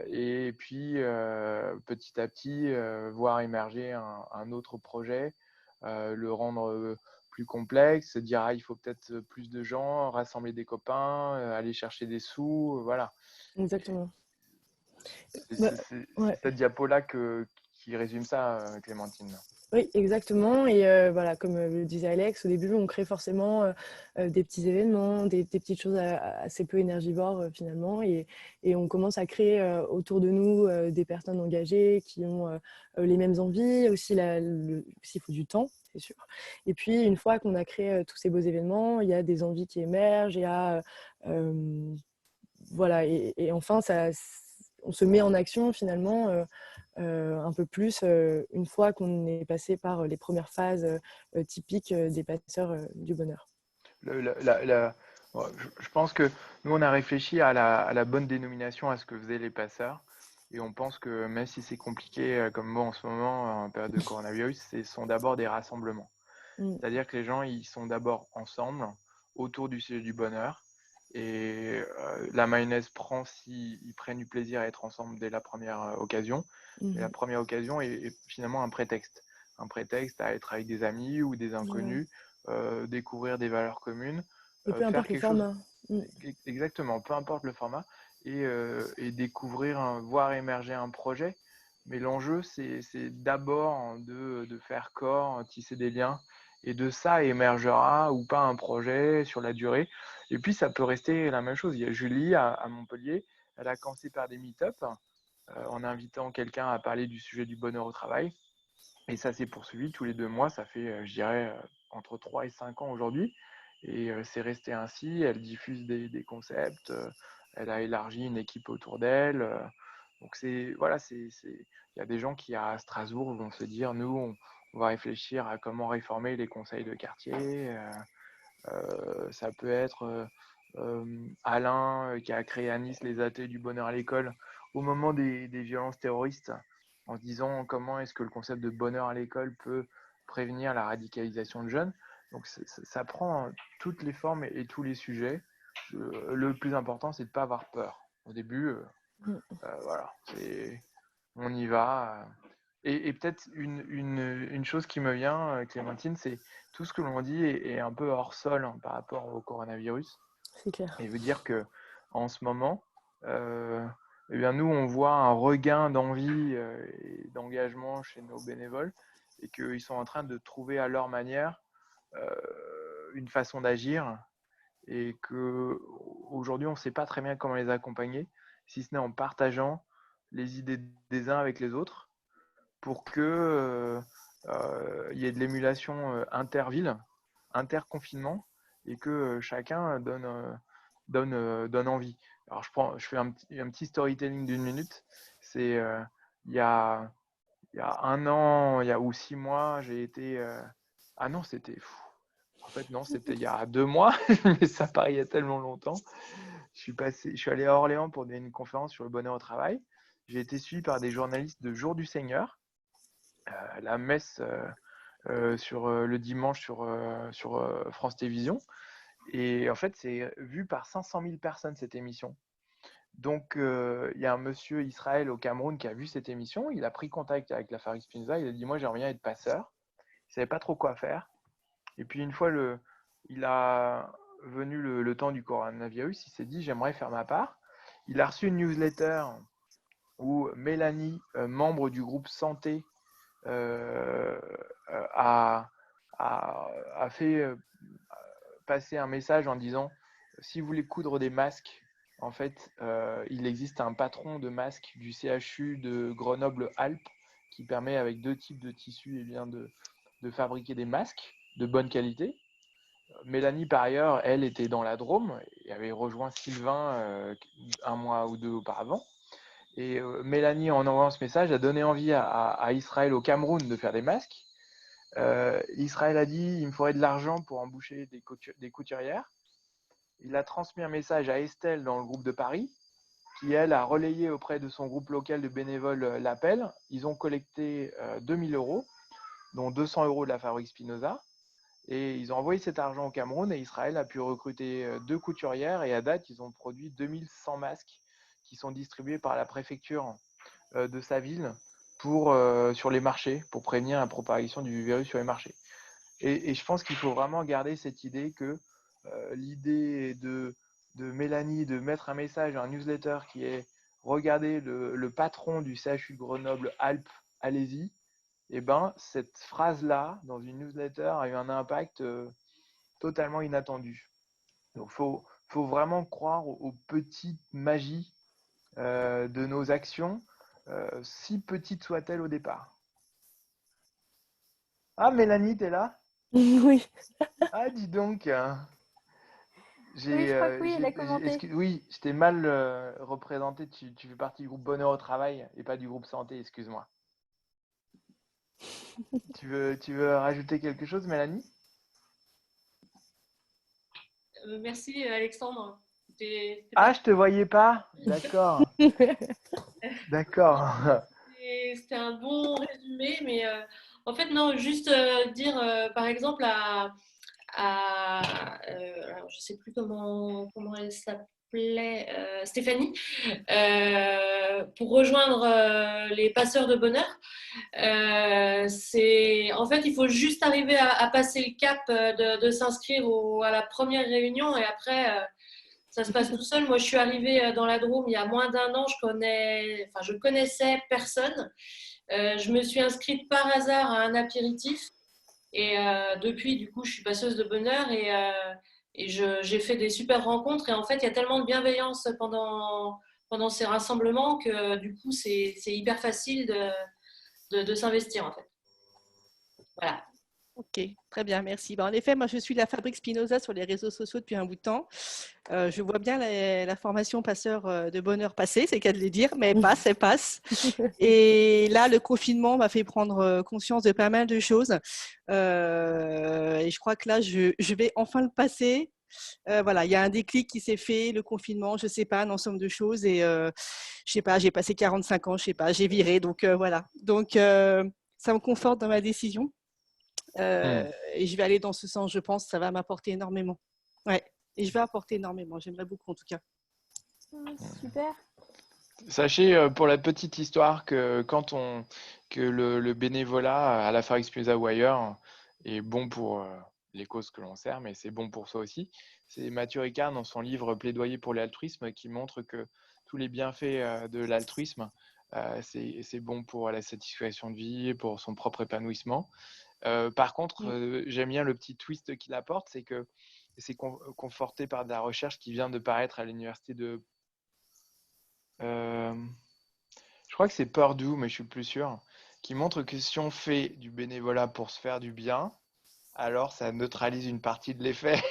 Et puis petit à petit, voir émerger un autre projet, le rendre plus complexe, se dire il faut peut-être plus de gens, rassembler des copains, aller chercher des sous, voilà. Exactement. C'est cette diapo-là qui résume ça, Clémentine. Oui, exactement. Et voilà, comme le disait Alex, au début, on crée forcément des petits événements, des petites choses assez peu énergivores finalement. Et on commence à créer autour de nous des personnes engagées qui ont les mêmes envies. Aussi, il faut du temps. c'est sûr. Et puis, une fois qu'on a créé tous ces beaux événements, il y a des envies qui émergent, voilà, et enfin, on se met en action finalement un peu plus une fois qu'on est passé par les premières phases typiques des passeurs du bonheur. Je pense que nous, on a réfléchi à la bonne dénomination à ce que faisaient les passeurs. Et on pense que même si c'est compliqué, comme moi en ce moment, en période de coronavirus, ce sont d'abord des rassemblements. C'est-à-dire que les gens, ils sont d'abord ensemble autour du sujet du bonheur. Et la mayonnaise prend s'ils prennent du plaisir à être ensemble dès la première occasion. Et la première occasion est finalement un prétexte. Un prétexte à être avec des amis ou des inconnus, découvrir des valeurs communes, Et peu faire importe le quelque chose. format. Exactement, peu importe le format. Et découvrir, voir émerger un projet. Mais l'enjeu, c'est d'abord de faire corps, tisser des liens. Et de ça émergera ou pas un projet sur la durée. Et puis, ça peut rester la même chose. Il y a Julie à Montpellier. Elle a commencé par des meet-up en invitant quelqu'un à parler du sujet du bonheur au travail. Et ça s'est poursuivi tous les 2 mois. Ça fait, je dirais, entre 3 et 5 ans aujourd'hui. Et c'est resté ainsi. Elle diffuse des concepts. Elle a élargi une équipe autour d'elle. Donc, voilà, il y a des gens qui, à Strasbourg, vont se dire, nous, on va réfléchir à comment réformer les conseils de quartier. Ça peut être Alain qui a créé à Nice les ateliers du bonheur à l'école au moment des violences terroristes, en se disant comment est-ce que le concept de bonheur à l'école peut prévenir la radicalisation de jeunes. Donc ça prend toutes les formes et tous les sujets. Le plus important, c'est de ne pas avoir peur. Au début, voilà, on y va. Et peut-être une chose qui me vient, Clémentine, c'est tout ce que l'on dit est un peu hors sol par rapport au coronavirus. C'est clair. Et veut dire que en ce moment, eh bien nous, on voit un regain d'envie et d'engagement chez nos bénévoles et qu'ils sont en train de trouver à leur manière une façon d'agir et qu'aujourd'hui, on ne sait pas très bien comment les accompagner, si ce n'est en partageant les idées des uns avec les autres pour que y ait de l'émulation interville, interconfinement, et que chacun donne envie. Alors je fais un petit storytelling d'1 minute. C'est il y a 1 an, ou 6 mois, j'ai été. Ah non, c'était. En fait, non, c'était il y a 2 mois, mais ça paraît il y a tellement longtemps. Je suis allé à Orléans pour donner une conférence sur le bonheur au travail. J'ai été suivi par des journalistes de Jour du Seigneur, la messe sur le dimanche sur France Télévisions. Et en fait, c'est vu par 500 000 personnes cette émission. Donc, il y a un monsieur Israël au Cameroun qui a vu cette émission. Il a pris contact avec la Fabrique Spinoza. Il a dit, moi, j'aimerais bien être passeur. Il ne savait pas trop quoi faire. Et puis, une fois il a venu le temps du coronavirus, il s'est dit, j'aimerais faire ma part. Il a reçu une newsletter où Mélanie, membre du groupe Santé, a fait passer un message en disant, si vous voulez coudre des masques, en fait, il existe un patron de masques du CHU de Grenoble-Alpes qui permet, avec 2 types de tissus, de fabriquer des masques de bonne qualité. Mélanie, par ailleurs, elle était dans la Drôme et avait rejoint Sylvain 1 mois ou 2 auparavant. Et Mélanie, en envoyant ce message, a donné envie à Israël au Cameroun de faire des masques. Israël a dit, il me faudrait de l'argent pour embaucher des couturières. Il a transmis un message à Estelle dans le groupe de Paris, qui, elle, a relayé auprès de son groupe local de bénévoles l'appel. Ils ont collecté 2 000 €, dont 200 € de la Fabrique Spinoza. Et ils ont envoyé cet argent au Cameroun et Israël a pu recruter 2 couturières. Et à date, ils ont produit 2100 masques qui sont distribués par la préfecture de sa ville sur les marchés, pour prévenir la propagation du virus sur les marchés. Et je pense qu'il faut vraiment garder cette idée que l'idée de Mélanie de mettre un message, un newsletter qui est regardez le patron du CHU de Grenoble-Alpes, allez-y. Et ben cette phrase-là, dans une newsletter, a eu un impact totalement inattendu. Donc faut vraiment croire aux petites magies de nos actions, si petites soient-elles au départ. Ah, Mélanie, t'es là? Oui. Ah, dis donc. Oui, je crois que oui, elle a commenté. Oui, je t'ai mal représenté. Tu fais partie du groupe Bonheur au travail et pas du groupe Santé, excuse-moi. Tu veux rajouter quelque chose, Mélanie? Merci Alexandre. Ah, je te voyais pas? D'accord, d'accord. C'était un bon résumé, mais en fait, non, juste dire, par exemple, alors, je sais plus comment elle s'appelait, Stéphanie, pour rejoindre les passeurs de bonheur. En fait, il faut juste arriver à passer le cap de s'inscrire à la première réunion et après, ça se passe tout seul. Moi, je suis arrivée dans la Drôme il y a moins d'un an. Je connaissais personne. Je me suis inscrite par hasard à un apéritif et depuis, du coup, je suis passeuse de bonheur et j'ai fait des super rencontres. Et en fait, il y a tellement de bienveillance pendant ces rassemblements que du coup, c'est hyper facile de s'investir en fait. Voilà. Ok, très bien, merci. En effet, moi, je suis la Fabrique Spinoza sur les réseaux sociaux depuis un bout de temps. Je vois bien la formation passeur de bonheur passer, c'est qu'à de le dire, mais elle passe. Et là, le confinement m'a fait prendre conscience de pas mal de choses. Et je crois que là, je vais enfin le passer. Voilà, il y a un déclic qui s'est fait, le confinement, je sais pas, un ensemble de choses. Et je sais pas, j'ai passé 45 ans, je sais pas, j'ai viré. Donc voilà. Donc ça me conforte dans ma décision. Et je vais aller dans ce sens, je pense, ça va m'apporter énormément. Ouais, et je vais apporter énormément, j'aimerais beaucoup en tout cas. Super. Sachez pour la petite histoire que le bénévolat à la Fabrique Spinoza ou ailleurs est bon pour les causes que l'on sert, mais c'est bon pour soi aussi. C'est Mathieu Ricard dans son livre Plaidoyer pour l'altruisme qui montre que tous les bienfaits de l'altruisme, c'est bon pour la satisfaction de vie, pour son propre épanouissement. Par contre, j'aime bien le petit twist qu'il apporte, c'est que c'est conforté par de la recherche qui vient de paraître à l'université de je crois que c'est Purdue, mais je suis plus sûr, qui montre que si on fait du bénévolat pour se faire du bien, alors ça neutralise une partie de l'effet.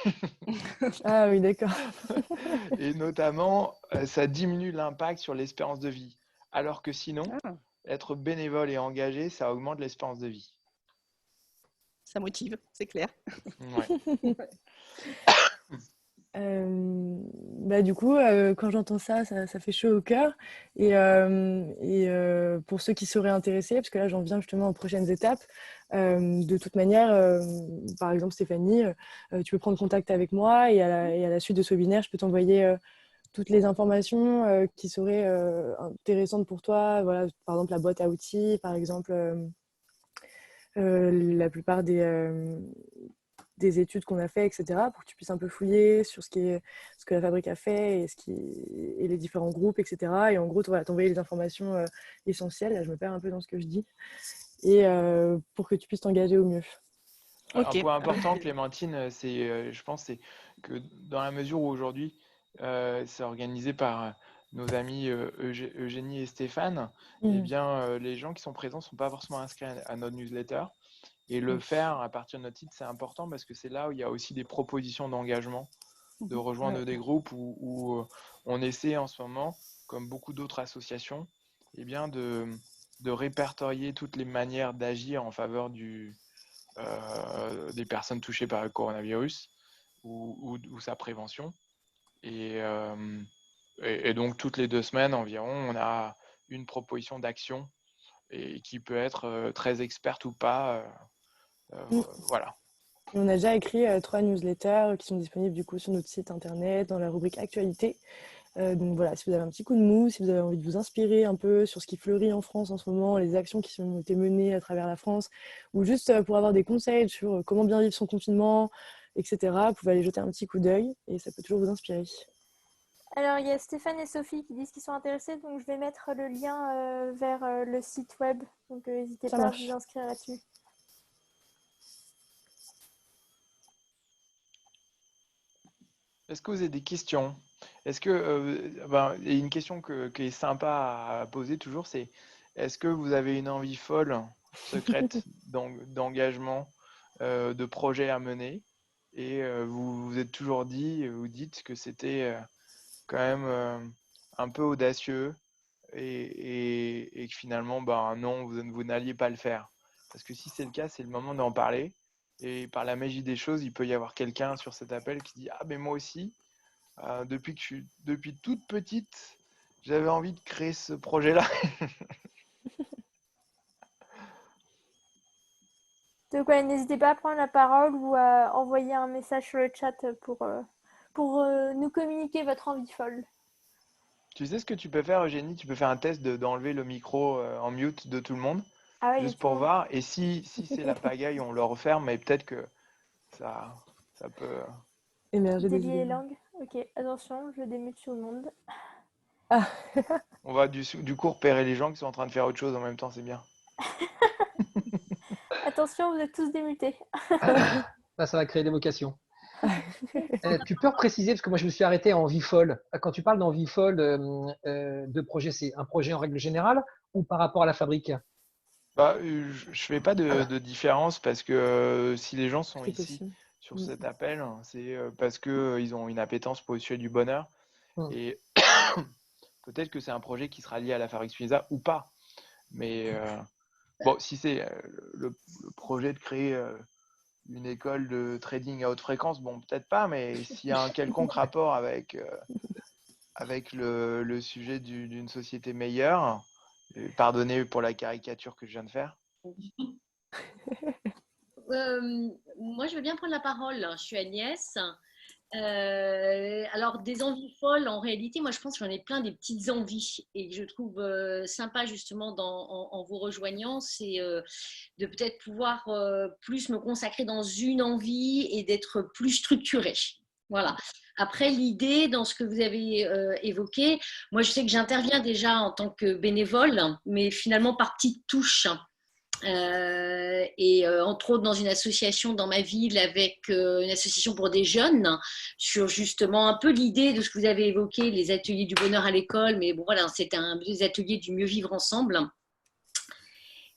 Ah oui, d'accord. Et notamment, ça diminue l'impact sur l'espérance de vie. Alors que sinon, Ah, être bénévole et engagé, ça augmente l'espérance de vie. ça motive, c'est clair. Ouais. Du coup, quand j'entends ça, ça fait chaud au cœur. Pour ceux qui seraient intéressés, parce que là, j'en viens justement aux prochaines étapes, de toute manière, par exemple, Stéphanie, tu peux prendre contact avec moi et à la suite de ce webinaire, je peux t'envoyer toutes les informations qui seraient intéressantes pour toi. Voilà, par exemple, la boîte à outils, par exemple, la plupart des études qu'on a fait, etc., pour que tu puisses un peu fouiller sur ce que la fabrique a fait et les différents groupes, etc. Et en gros, voilà, t'envoyer les informations essentielles. Là, je me perds un peu dans ce que je dis. Et pour que tu puisses t'engager au mieux. Un Ok, point important, Clémentine, je pense, c'est que dans la mesure où aujourd'hui, c'est organisé par nos amis Eugénie et Stéphane, eh bien, les gens qui sont présents ne sont pas forcément inscrits à notre newsletter. Et le faire à partir de notre site, c'est important parce que c'est là où il y a aussi des propositions d'engagement, de rejoindre des groupes où on essaie en ce moment, comme beaucoup d'autres associations, eh bien de répertorier toutes les manières d'agir en faveur des personnes touchées par le coronavirus ou sa prévention. Et, donc, toutes les 2 semaines environ, on a une proposition d'action et qui peut être très experte ou pas. Voilà. On a déjà écrit 3 newsletters qui sont disponibles du coup sur notre site internet dans la rubrique actualité. Donc voilà, si vous avez un petit coup de mou, si vous avez envie de vous inspirer un peu sur ce qui fleurit en France en ce moment, les actions qui ont été menées à travers la France, ou juste pour avoir des conseils sur comment bien vivre son confinement, etc., vous pouvez aller jeter un petit coup d'œil et ça peut toujours vous inspirer. Alors, il y a Stéphane et Sophie qui disent qu'ils sont intéressés, donc je vais mettre le lien vers le site web. Donc, n'hésitez Ça pas à marche. vous inscrire là-dessus. Est-ce que vous avez des questions? Est-ce que, il y a une question qui est sympa à poser toujours, c'est est-ce que vous avez une envie folle secrète d'engagement, de projet à mener. Et vous vous êtes toujours vous dites que c'était quand même un peu audacieux et que finalement, non, vous n'alliez pas le faire. Parce que si c'est le cas, c'est le moment d'en parler. Et par la magie des choses, il peut y avoir quelqu'un sur cet appel qui dit « Ah, mais moi aussi, depuis toute petite, j'avais envie de créer ce projet-là. » Donc, ouais, n'hésitez pas à prendre la parole ou à envoyer un message sur le chat pour nous communiquer votre envie folle. Tu sais ce que tu peux faire, Eugénie? Tu peux faire un test d'enlever le micro en mute de tout le monde, Ah ouais, juste pour voir. Et si c'est la pagaille, on le referme, mais peut-être que ça peut. Émerger des délier les idées. langues. Ok, attention, je démute tout le monde. Ah, On va du coup repérer les gens qui sont en train de faire autre chose en même temps, c'est bien. Attention, vous êtes tous démutés. Là, ça va créer des vocations. Tu peux préciser, parce que moi je me suis arrêté en vie folle. Quand tu parles d'envie folle de projet, c'est un projet en règle générale ou par rapport à la fabrique? Je fais pas de différence parce que si les gens sont c'est ici possible. sur cet appel, c'est parce que ils ont une appétence pour le sujet du bonheur. Et peut-être que c'est un projet qui sera lié à la Fabrique Spinoza ou pas. Mais bon, si c'est le projet de créer une école de trading à haute fréquence, bon, peut-être pas, mais s'il y a un quelconque rapport avec le sujet d'une société meilleure, pardonnez pour la caricature que je viens de faire. Moi, je veux bien prendre la parole. Je suis Agnès. Alors, des envies folles, en réalité, moi, je pense que j'en ai plein des petites envies. Et que je trouve sympa, justement, en vous rejoignant, c'est de peut-être pouvoir plus me consacrer dans une envie et d'être plus structurée. Voilà. Après, l'idée, dans ce que vous avez évoqué, moi, je sais que j'interviens déjà en tant que bénévole, mais finalement par petites touches. Entre autres dans une association dans ma ville avec une association pour des jeunes sur justement un peu l'idée de ce que vous avez évoqué, les ateliers du bonheur à l'école, mais bon voilà, c'était des ateliers du mieux vivre ensemble.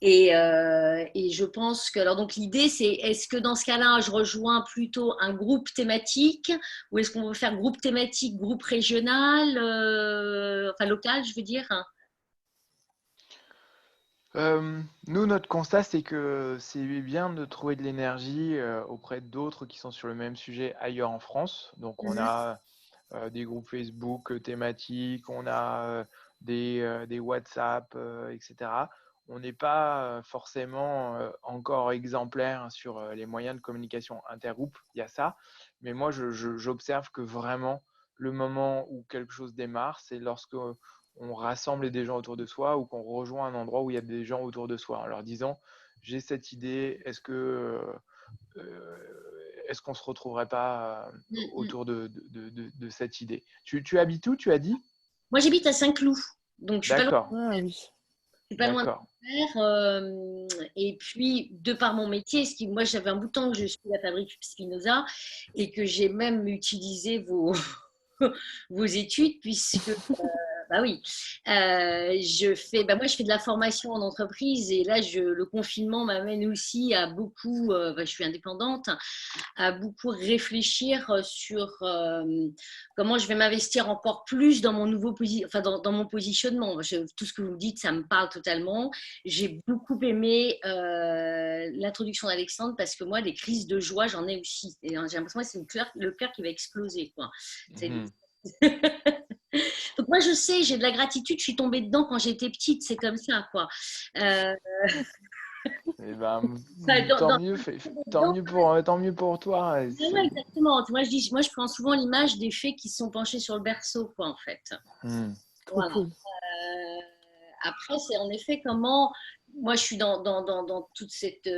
Et je pense que alors donc l'idée c'est est-ce que dans ce cas-là je rejoins plutôt un groupe thématique ou est-ce qu'on veut faire groupe thématique, groupe régional, enfin local je veux dire. Nous, notre constat, c'est que c'est bien de trouver de l'énergie auprès d'autres qui sont sur le même sujet ailleurs en France. Donc, on a des groupes Facebook thématiques, on a des WhatsApp, etc. On n'est pas forcément encore exemplaire sur les moyens de communication intergroupe, il y a ça. Mais moi, j'observe que vraiment, le moment où quelque chose démarre, c'est lorsque on rassemble des gens autour de soi ou qu'on rejoint un endroit où il y a des gens autour de soi en leur disant j'ai cette idée, est-ce qu'on se retrouverait pas autour de cette idée? Tu habites où, tu as dit? Moi j'habite à Saint-Cloud, donc je suis pas loin. Ah oui. C'est pas loin de faire. Et puis, de par mon métier, moi j'avais un bout de temps que je suis à la Fabrique Spinoza et que j'ai même utilisé vos études puisque bah oui, moi je fais de la formation en entreprise et là le confinement m'amène aussi à beaucoup, je suis indépendante, à beaucoup réfléchir sur comment je vais m'investir encore plus dans mon dans mon positionnement. Tout ce que vous me dites, ça me parle totalement. J'ai beaucoup aimé l'introduction d'Alexandre parce que moi, les crises de joie, j'en ai aussi. Et j'ai l'impression que c'est le cœur qui va exploser, quoi. Donc moi je sais, j'ai de la gratitude, je suis tombée dedans quand j'étais petite, c'est comme ça quoi. Tant mieux pour toi. Ouais, exactement. Moi je prends souvent l'image des fées qui se sont penchées sur le berceau quoi en fait. Voilà. Cool. Après c'est en effet comment. Moi, je suis dans toute cette.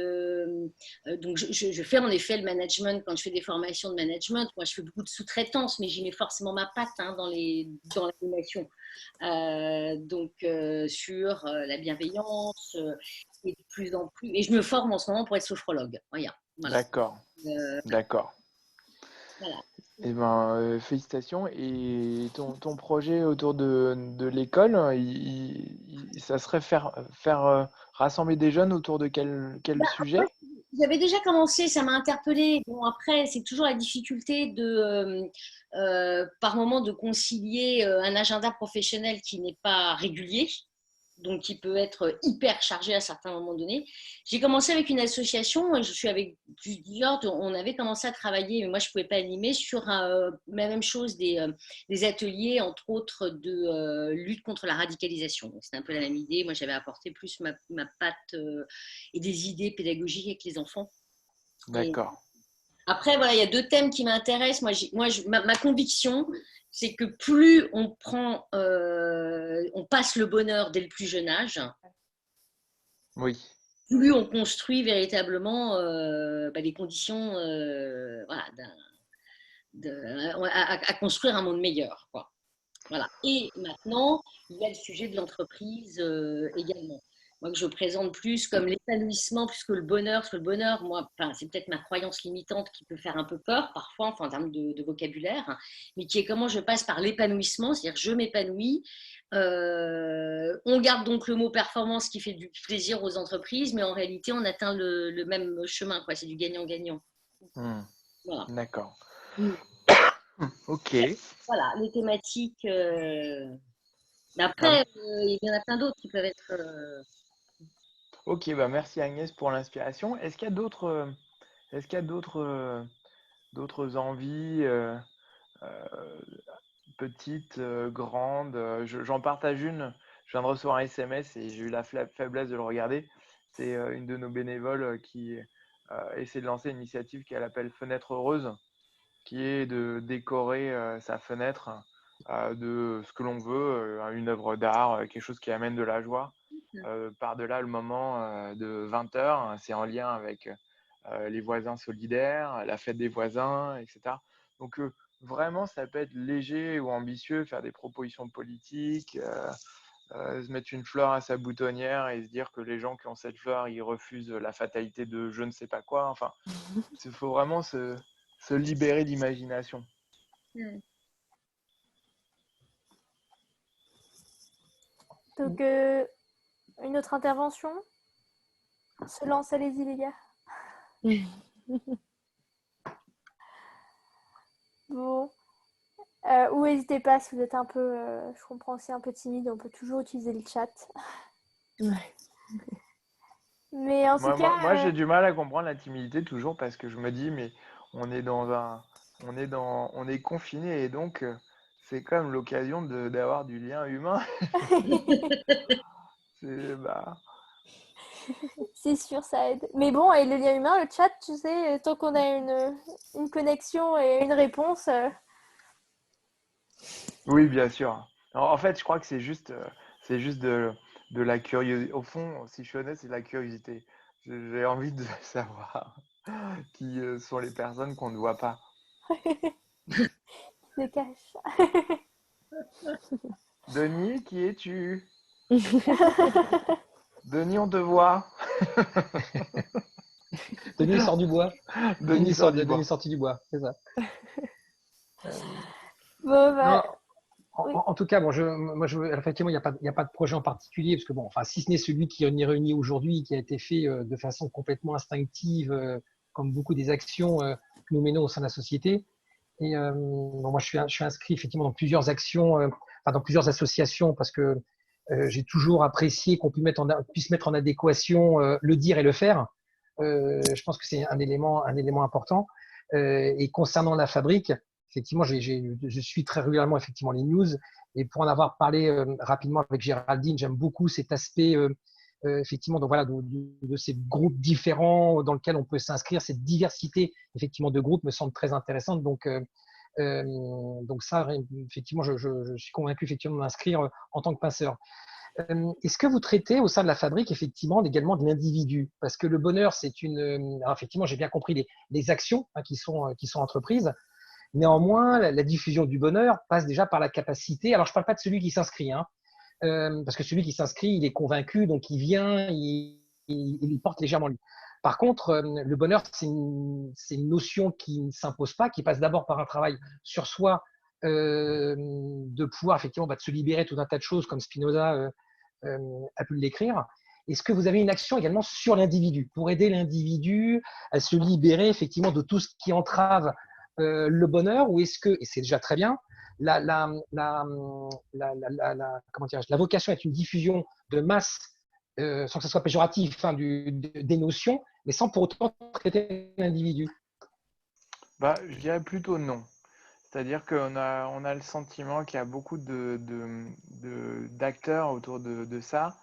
Donc, je fais en effet le management quand je fais des formations de management. Moi, je fais beaucoup de sous-traitance, mais j'y mets forcément ma patte dans l'animation. Sur la bienveillance et de plus en plus. Et je me forme en ce moment pour être sophrologue. Voilà. D'accord. D'accord. Voilà. Eh ben, félicitations. Et ton projet autour de l'école, ça serait faire rassembler des jeunes autour de quel Moi, sujet? j'avais déjà commencé, ça m'a interpellée. Bon, après, c'est toujours la difficulté par moment, de concilier un agenda professionnel qui n'est pas régulier, donc qui peut être hyper chargé à certains moments donnés. J'ai commencé avec une association, et je suis avec plusieurs, on avait commencé à travailler, mais moi je ne pouvais pas animer, sur la même chose, des ateliers, entre autres, de lutte contre la radicalisation. C'était un peu la même idée. Moi j'avais apporté plus ma patte et des idées pédagogiques avec les enfants. Et D'accord. après, voilà, il y a deux thèmes qui m'intéressent. Ma conviction, c'est que plus on passe le bonheur dès le plus jeune âge, Oui, plus on construit véritablement les conditions voilà, à construire un monde meilleur, quoi. Voilà. Et maintenant, il y a le sujet de l'entreprise également. Moi, que je présente plus comme l'épanouissement plus que le bonheur. Parce que le bonheur, moi, enfin, c'est peut-être ma croyance limitante qui peut faire un peu peur parfois, enfin, en termes de vocabulaire, hein, mais qui est comment je passe par l'épanouissement, c'est-à-dire je m'épanouis. On garde donc le mot performance qui fait du plaisir aux entreprises, mais en réalité, on atteint le même chemin, quoi. C'est du gagnant-gagnant. Voilà. d'accord. Mm. Ok. Voilà, les thématiques. Mais Ah, après, il y en a plein d'autres qui peuvent être. ok, bah merci Agnès pour l'inspiration. Est-ce qu'il y a d'autres envies petites, grandes? J'en partage une. Je viens de recevoir un SMS et j'ai eu la faiblesse de le regarder. C'est une de nos bénévoles qui essaie de lancer une initiative qu'elle appelle Fenêtre Heureuse, qui est de décorer sa fenêtre de ce que l'on veut, une œuvre d'art, quelque chose qui amène de la joie. Par-delà le moment de 20 heures, c'est en lien avec les voisins solidaires, la fête des voisins, etc. Donc vraiment, ça peut être léger ou ambitieux, faire des propositions politiques, se mettre une fleur à sa boutonnière et se dire que les gens qui ont cette fleur, ils refusent la fatalité de je ne sais pas quoi. Enfin, il faut vraiment se libérer d'imagination. Donc, une autre intervention? Se lance, allez-y les gars. Bon. Ou n'hésitez pas si vous êtes un peu, je comprends aussi un peu timide, on peut toujours utiliser le chat. Ouais. Mais en tout cas, Moi, j'ai du mal à comprendre la timidité toujours parce que je me dis, mais on est on est confiné et donc c'est comme l'occasion d'avoir du lien humain. Bah, c'est sûr, ça aide. Mais bon, et le lien humain, le chat, tu sais, tant qu'on a une connexion et une réponse, oui, bien sûr. En fait, je crois que c'est juste de la curiosité. Au fond, si je suis honnête, c'est de la curiosité. J'ai envie de savoir qui sont les personnes qu'on ne voit pas. se cache. Denis, qui es-tu? Denis, on te voit. Denis sort du bois. Denis sort du bois. Denis sorti du bois, c'est ça. Bon, Non, bah, oui. en tout cas, bon, effectivement, il n'y a pas de projet en particulier, parce que bon, enfin, si ce n'est celui qui est réuni aujourd'hui, qui a été fait de façon complètement instinctive, comme beaucoup des actions que nous menons au sein de la société. Et bon, moi, je suis inscrit effectivement dans plusieurs actions, enfin, dans plusieurs associations, parce que j'ai toujours apprécié qu'on puisse mettre en adéquation le dire et le faire. Je pense que c'est un élément important. Et concernant la fabrique, effectivement, je suis très régulièrement effectivement les news. Et pour en avoir parlé rapidement avec Géraldine, j'aime beaucoup cet aspect effectivement donc voilà, de ces groupes différents dans lesquels on peut s'inscrire. Cette diversité effectivement de groupes me semble très intéressante. Donc ça, effectivement, je suis convaincu effectivement de m'inscrire en tant que passeur. Est-ce que vous traitez au sein de la fabrique effectivement également de l'individu? Parce que le bonheur, c'est alors effectivement, j'ai bien compris les actions qui sont entreprises. Néanmoins, la diffusion du bonheur passe déjà par la capacité. Alors, je ne parle pas de celui qui s'inscrit, hein, parce que celui qui s'inscrit, il est convaincu, donc il vient, il porte légèrement lui. Par contre, le bonheur, c'est une notion qui ne s'impose pas, qui passe d'abord par un travail sur soi, de pouvoir effectivement de se libérer de tout un tas de choses, comme Spinoza a pu l'écrire. Est-ce que vous avez une action également sur l'individu, pour aider l'individu à se libérer effectivement de tout ce qui entrave le bonheur, ou est-ce que, et c'est déjà très bien, comment la vocation est une diffusion de masse, sans que ce soit péjoratif, hein, des notions, mais sans pour autant traiter l'individu? Je dirais plutôt non. C'est-à-dire on a le sentiment qu'il y a beaucoup d'acteurs autour de ça,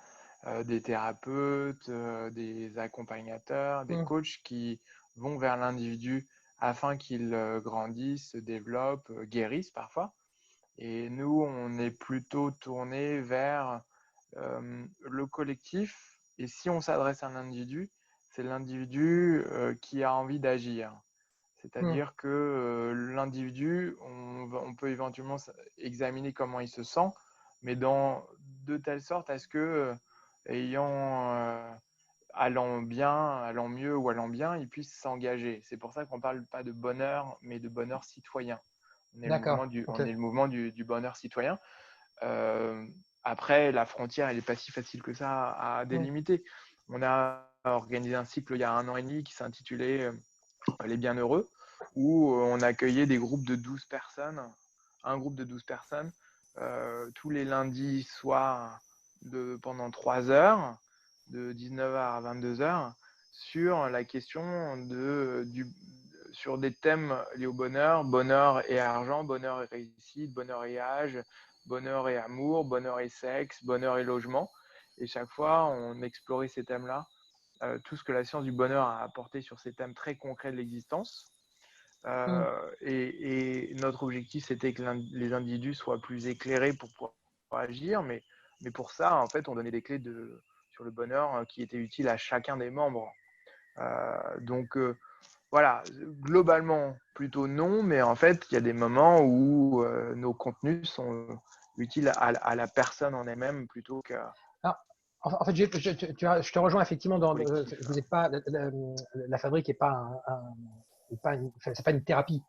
des thérapeutes, des accompagnateurs, des coachs qui vont vers l'individu afin qu'il grandisse, se développe, guérisse parfois. Et nous, on est plutôt tourné vers le collectif. Et si on s'adresse à un individu, c'est l'individu qui a envie d'agir. C'est-à-dire que l'individu, on peut éventuellement examiner comment il se sent, mais de telle sorte à ce que, allant mieux ou allant bien, il puisse s'engager. C'est pour ça qu'on ne parle pas de bonheur, mais de bonheur citoyen. On est le mouvement du bonheur citoyen. Après, la frontière, elle n'est pas si facile que ça à délimiter. On a organisé un cycle il y a 1 an et demi qui s'intitulait Les Bienheureux, où on accueillait des groupes de 12 personnes, un groupe de 12 personnes, tous les lundis soirs pendant 3 heures, de 19h à 22h, sur la question sur des thèmes liés au bonheur, bonheur et argent, bonheur et réussite, bonheur et âge, bonheur et amour, bonheur et sexe, bonheur et logement. Et chaque fois, on explorait ces thèmes-là, tout ce que la science du bonheur a apporté sur ces thèmes très concrets de l'existence. Et notre objectif, c'était que les individus soient plus éclairés pour pouvoir agir, mais pour ça, en fait, on donnait des clés sur le bonheur qui étaient utiles à chacun des membres. Voilà, globalement, plutôt non, mais en fait, il y a des moments où nos contenus sont utiles à la personne en elle-même plutôt qu'à… En fait, je te rejoins effectivement vous n'êtes pas la fabrique n'est pas c'est pas une thérapie.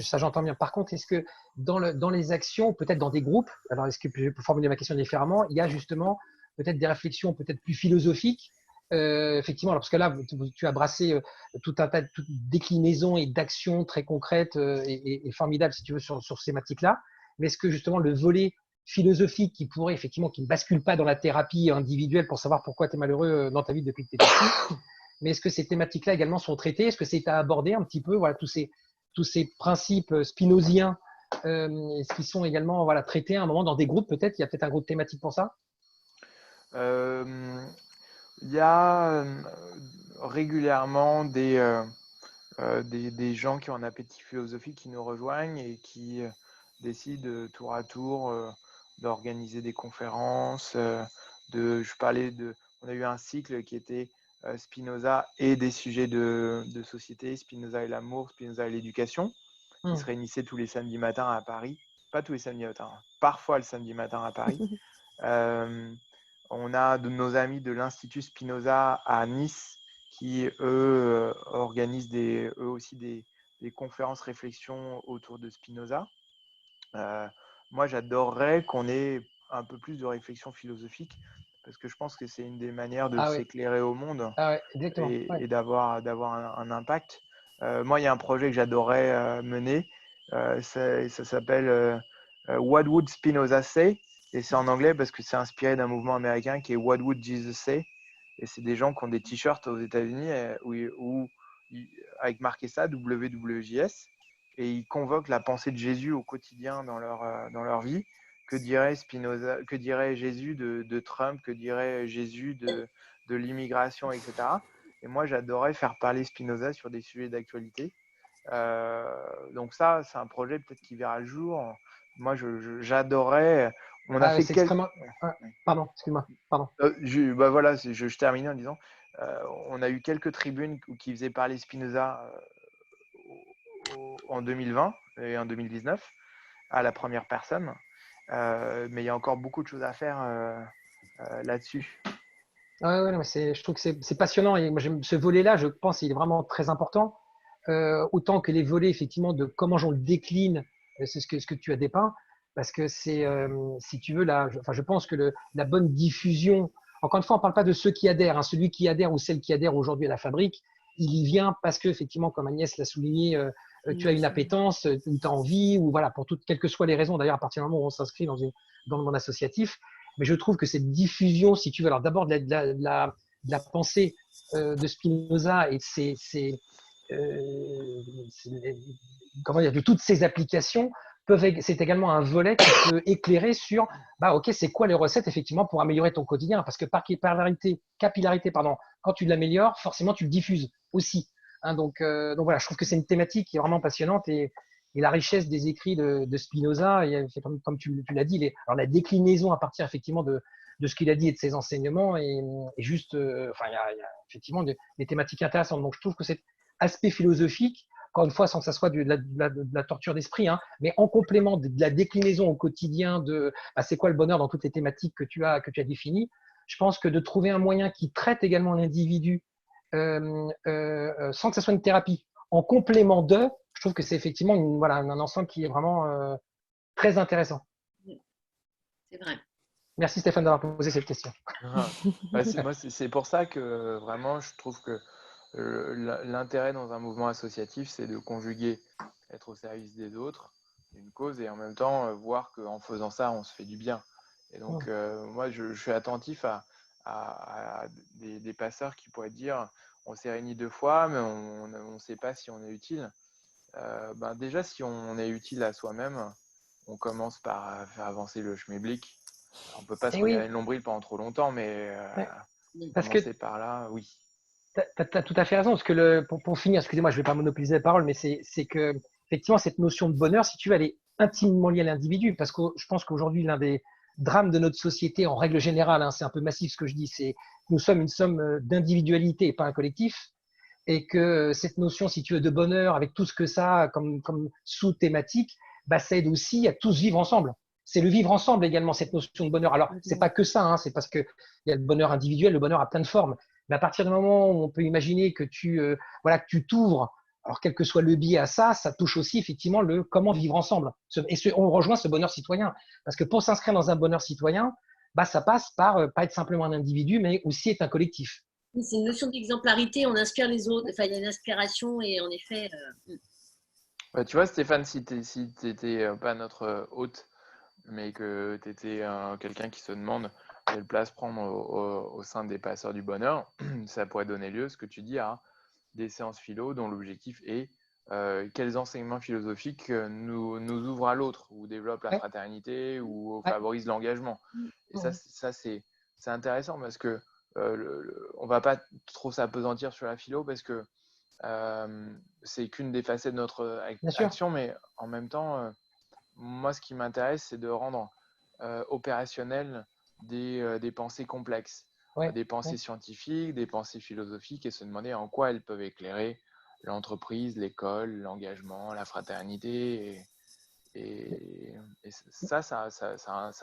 Ça j'entends bien. Par contre, est-ce que dans les actions, peut-être dans des groupes, alors est-ce que je peux formuler ma question différemment, il y a justement peut-être des réflexions peut-être plus philosophiques, effectivement, alors parce que là tu as brassé toute déclinaison et d'actions très concrètes et formidables si tu veux sur ces thématiques-là. Mais est-ce que justement le volet philosophique qui ne bascule pas dans la thérapie individuelle pour savoir pourquoi tu es malheureux dans ta vie depuis que tu es petit, mais est-ce que ces thématiques-là également sont traitées? Est-ce que c'est à aborder un petit peu, voilà, tous ces principes spinoziens, est-ce qu'ils sont également traités à un moment dans des groupes? Peut-être il y a peut-être un groupe thématique pour ça. Il y a régulièrement des gens qui ont un appétit philosophique qui nous rejoignent et qui décident tour à tour d'organiser des conférences. On a eu un cycle qui était Spinoza et des sujets de société, Spinoza et l'amour, Spinoza et l'éducation, qui se réunissaient tous les samedis matins à Paris. Pas tous les samedis matins, parfois le samedi matin à Paris. On a de nos amis de l'Institut Spinoza à Nice qui, eux, organisent eux aussi des conférences réflexions autour de Spinoza. Moi, j'adorerais qu'on ait un peu plus de réflexion philosophique parce que je pense que c'est une des manières de s'éclairer au monde et d'avoir un impact. Moi, il y a un projet que j'adorerais mener. Ça s'appelle What Would Spinoza Say? Et c'est en anglais parce que c'est inspiré d'un mouvement américain qui est What Would Jesus Say? Et c'est des gens qui ont des t-shirts aux États-Unis avec marqué ça, WWJS. Et ils convoquent la pensée de Jésus au quotidien dans leur vie. Que dirait Spinoza, que dirait Jésus de Trump, que dirait Jésus de l'immigration, etc. Et moi, j'adorerais faire parler Spinoza sur des sujets d'actualité. Donc ça, c'est un projet peut-être qui verra le jour. Moi, j'adorerais. On a fait extrêmement… Pardon, excuse-moi. Pardon. Voilà, je termine en disant, on a eu quelques tribunes qui faisaient parler Spinoza en 2020 et en 2019 à la première personne. Mais il y a encore beaucoup de choses à faire là-dessus. Ouais, ouais, non, mais je trouve que c'est passionnant et moi j'aime ce volet-là, je pense il est vraiment très important. Autant que les volets effectivement de comment on le décline, c'est ce que tu as dépeint, parce que c'est, si tu veux, enfin, je pense que la bonne diffusion, encore une fois, on ne parle pas de ceux qui adhèrent, hein, celui qui adhère ou celle qui adhère aujourd'hui à la fabrique, il y vient parce que effectivement, comme Agnès l'a souligné, tu as une appétence, ou tu as envie, ou voilà, pour quelles que soient les raisons, d'ailleurs, à partir du moment où on s'inscrit dans le monde associatif. Mais je trouve que cette diffusion, si tu veux, alors d'abord de la pensée de Spinoza et euh, comment dire, de toutes ces applications, c'est également un volet qui peut éclairer sur, bah, ok, c'est quoi les recettes effectivement pour améliorer ton quotidien, parce que par capillarité, pardon, quand tu l'améliores, forcément tu le diffuses aussi. Hein, donc voilà, je trouve que c'est une thématique qui est vraiment passionnante et la richesse des écrits de Spinoza, comme tu l'as dit, alors la déclinaison à partir effectivement de ce qu'il a dit et de ses enseignements est juste, enfin, il y a effectivement des thématiques intéressantes. Donc je trouve que cet aspect philosophique, encore une fois, sans que ça soit de la torture d'esprit, hein, mais en complément de la déclinaison au quotidien de bah, c'est quoi le bonheur dans toutes les thématiques que tu as définies, je pense que de trouver un moyen qui traite également l'individu sans que ça soit une thérapie, en complément de, je trouve que c'est effectivement voilà, un ensemble qui est vraiment très intéressant. C'est vrai. Merci Stéphane d'avoir posé cette question. C'est pour ça que vraiment je trouve que l'intérêt dans un mouvement associatif, c'est de conjuguer être au service des autres, une cause, et en même temps voir qu'en faisant ça, on se fait du bien. Et donc, moi, je suis attentif à des passeurs qui pourraient dire on s'est réunis 2 fois, mais on ne sait pas si on est utile. Déjà, si on est utile à soi-même, on commence par faire avancer le schmilblick. On ne peut pas se regarder le nombril pendant trop longtemps, mais commencer par là, oui. Tu as tout à fait raison, parce que pour finir, excusez-moi, je ne vais pas monopoliser la parole, mais c'est que effectivement cette notion de bonheur, si tu veux, elle est intimement liée à l'individu, parce que je pense qu'aujourd'hui l'un des drames de notre société, en règle générale, hein, c'est un peu massif ce que je dis, c'est que nous sommes une somme d'individualité et pas un collectif, et que cette notion, si tu veux, de bonheur, avec tout ce que ça a comme sous-thématique, bah, ça aide aussi à tous vivre ensemble. C'est le vivre ensemble également, cette notion de bonheur. Alors, c'est pas que ça, hein, c'est parce qu'il y a le bonheur individuel, le bonheur a plein de formes. Mais à partir du moment où on peut imaginer que que tu t'ouvres, alors quel que soit le biais à ça, ça touche aussi effectivement le comment vivre ensemble. On rejoint ce bonheur citoyen. Parce que pour s'inscrire dans un bonheur citoyen, bah, ça passe par pas être simplement un individu, mais aussi être un collectif. C'est une notion d'exemplarité, on inspire les autres, enfin il y a une inspiration et en effet… Tu vois Stéphane, si tu n'étais pas notre hôte, mais que tu étais quelqu'un qui se demande quelle place prendre au sein des passeurs du bonheur, ça pourrait donner lieu, ce que tu dis, à des séances philo dont l'objectif est quels enseignements philosophiques nous ouvrent à l'autre, ou développent la fraternité, ou favorisent l'engagement. Et ça c'est intéressant parce que on va pas trop s'apesantir sur la philo parce que c'est qu'une des facettes de notre action, mais en même temps, moi, ce qui m'intéresse, c'est de rendre opérationnel des pensées complexes, des pensées scientifiques, des pensées philosophiques, et se demander en quoi elles peuvent éclairer l'entreprise, l'école, l'engagement, la fraternité. Et ça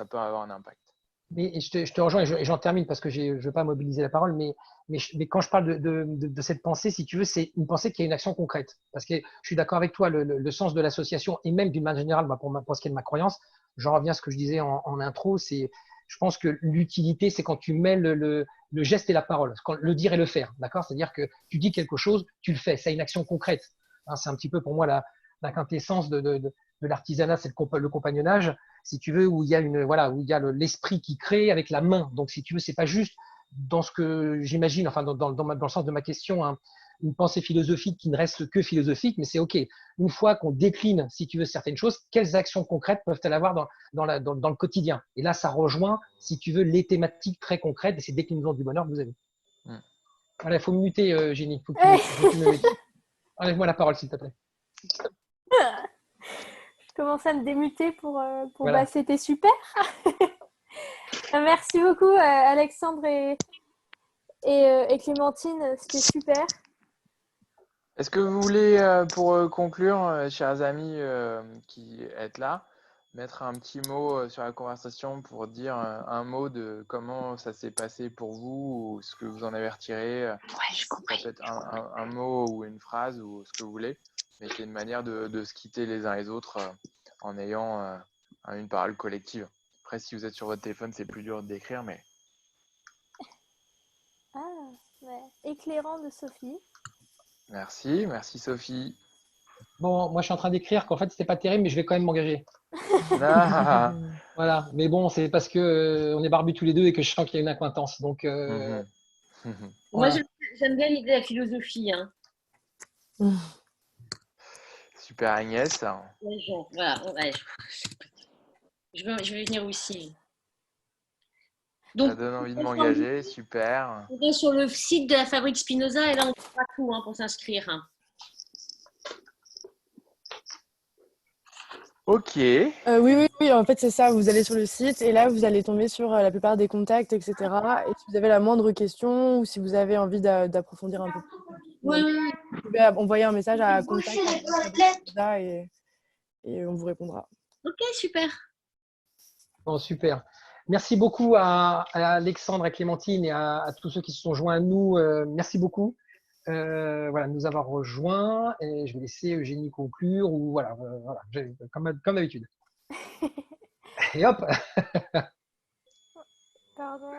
peut avoir un impact. Mais je te rejoins et j'en termine parce que je ne veux pas mobiliser la parole, mais quand je parle de cette pensée, si tu veux, c'est une pensée qui a une action concrète. Parce que je suis d'accord avec toi, le sens de l'association et même d'une manière générale, pour ce qui est de ma croyance, j'en reviens à ce que je disais en intro, je pense que l'utilité, c'est quand tu mets le geste et la parole, le dire et le faire. D'accord? C'est-à-dire que tu dis quelque chose, tu le fais, ça a une action concrète. Hein, c'est un petit peu pour moi la quintessence de l'artisanat, c'est le compagnonnage, si tu veux, où il y a où il y a l'esprit qui crée avec la main. Donc, si tu veux, c'est pas juste dans ce que j'imagine, enfin, dans le sens de ma question, hein, une pensée philosophique qui ne reste que philosophique, mais c'est OK. Une fois qu'on décline, si tu veux, certaines choses, quelles actions concrètes peuvent-elles avoir dans le quotidien? Et là, ça rejoint, si tu veux, les thématiques très concrètes et ces déclinaisons du bonheur que vous avez. Voilà, il faut me muter, Génie. Il faut que tu me mutes. Enlève-moi la parole, s'il te plaît. Je commence à me démuter pour voilà. C'était super. Merci beaucoup Alexandre et Clémentine, c'était super. Est-ce que vous voulez, pour conclure, chers amis qui êtes là, mettre un petit mot sur la conversation pour dire un mot de comment ça s'est passé pour vous ou ce que vous en avez retiré. Ouais, je comprends. Ça peut être un mot ou une phrase ou ce que vous voulez, mais c'est une manière de se quitter les uns les autres en ayant une parole collective. Après, si vous êtes sur votre téléphone, c'est plus dur de décrire, mais Ah, ouais. Éclairant de Sophie. merci Sophie. Bon, moi, je suis en train d'écrire qu'en fait, c'était pas terrible, mais je vais quand même m'engager. Ah. Voilà. Mais bon, c'est parce que on est barbus tous les deux et que je sens qu'il y a une accointance. Donc, Mhm. Moi, voilà. j'aime bien l'idée de la philosophie. Hein. Super Agnès. Ouais, genre, voilà, ouais, je vais venir aussi. Ça Donc, donne envie de m'engager, super. on va sur le site de la Fabrique Spinoza et là, on trouvera tout hein, pour s'inscrire. Hein. Ok. Oui, en fait, c'est ça. Vous allez sur le site et là, vous allez tomber sur la plupart des contacts, etc. Et si vous avez la moindre question ou si vous avez envie d'approfondir un peu plus, Oui, oui, vous pouvez envoyer un message à contact et on vous répondra. ok, super. Bon, super. Merci beaucoup à Alexandre, à Clémentine et à tous ceux qui se sont joints à nous. Merci beaucoup voilà, de nous avoir rejoints. Et je vais laisser Eugénie conclure ou voilà, comme d'habitude. Et hop, Pardon.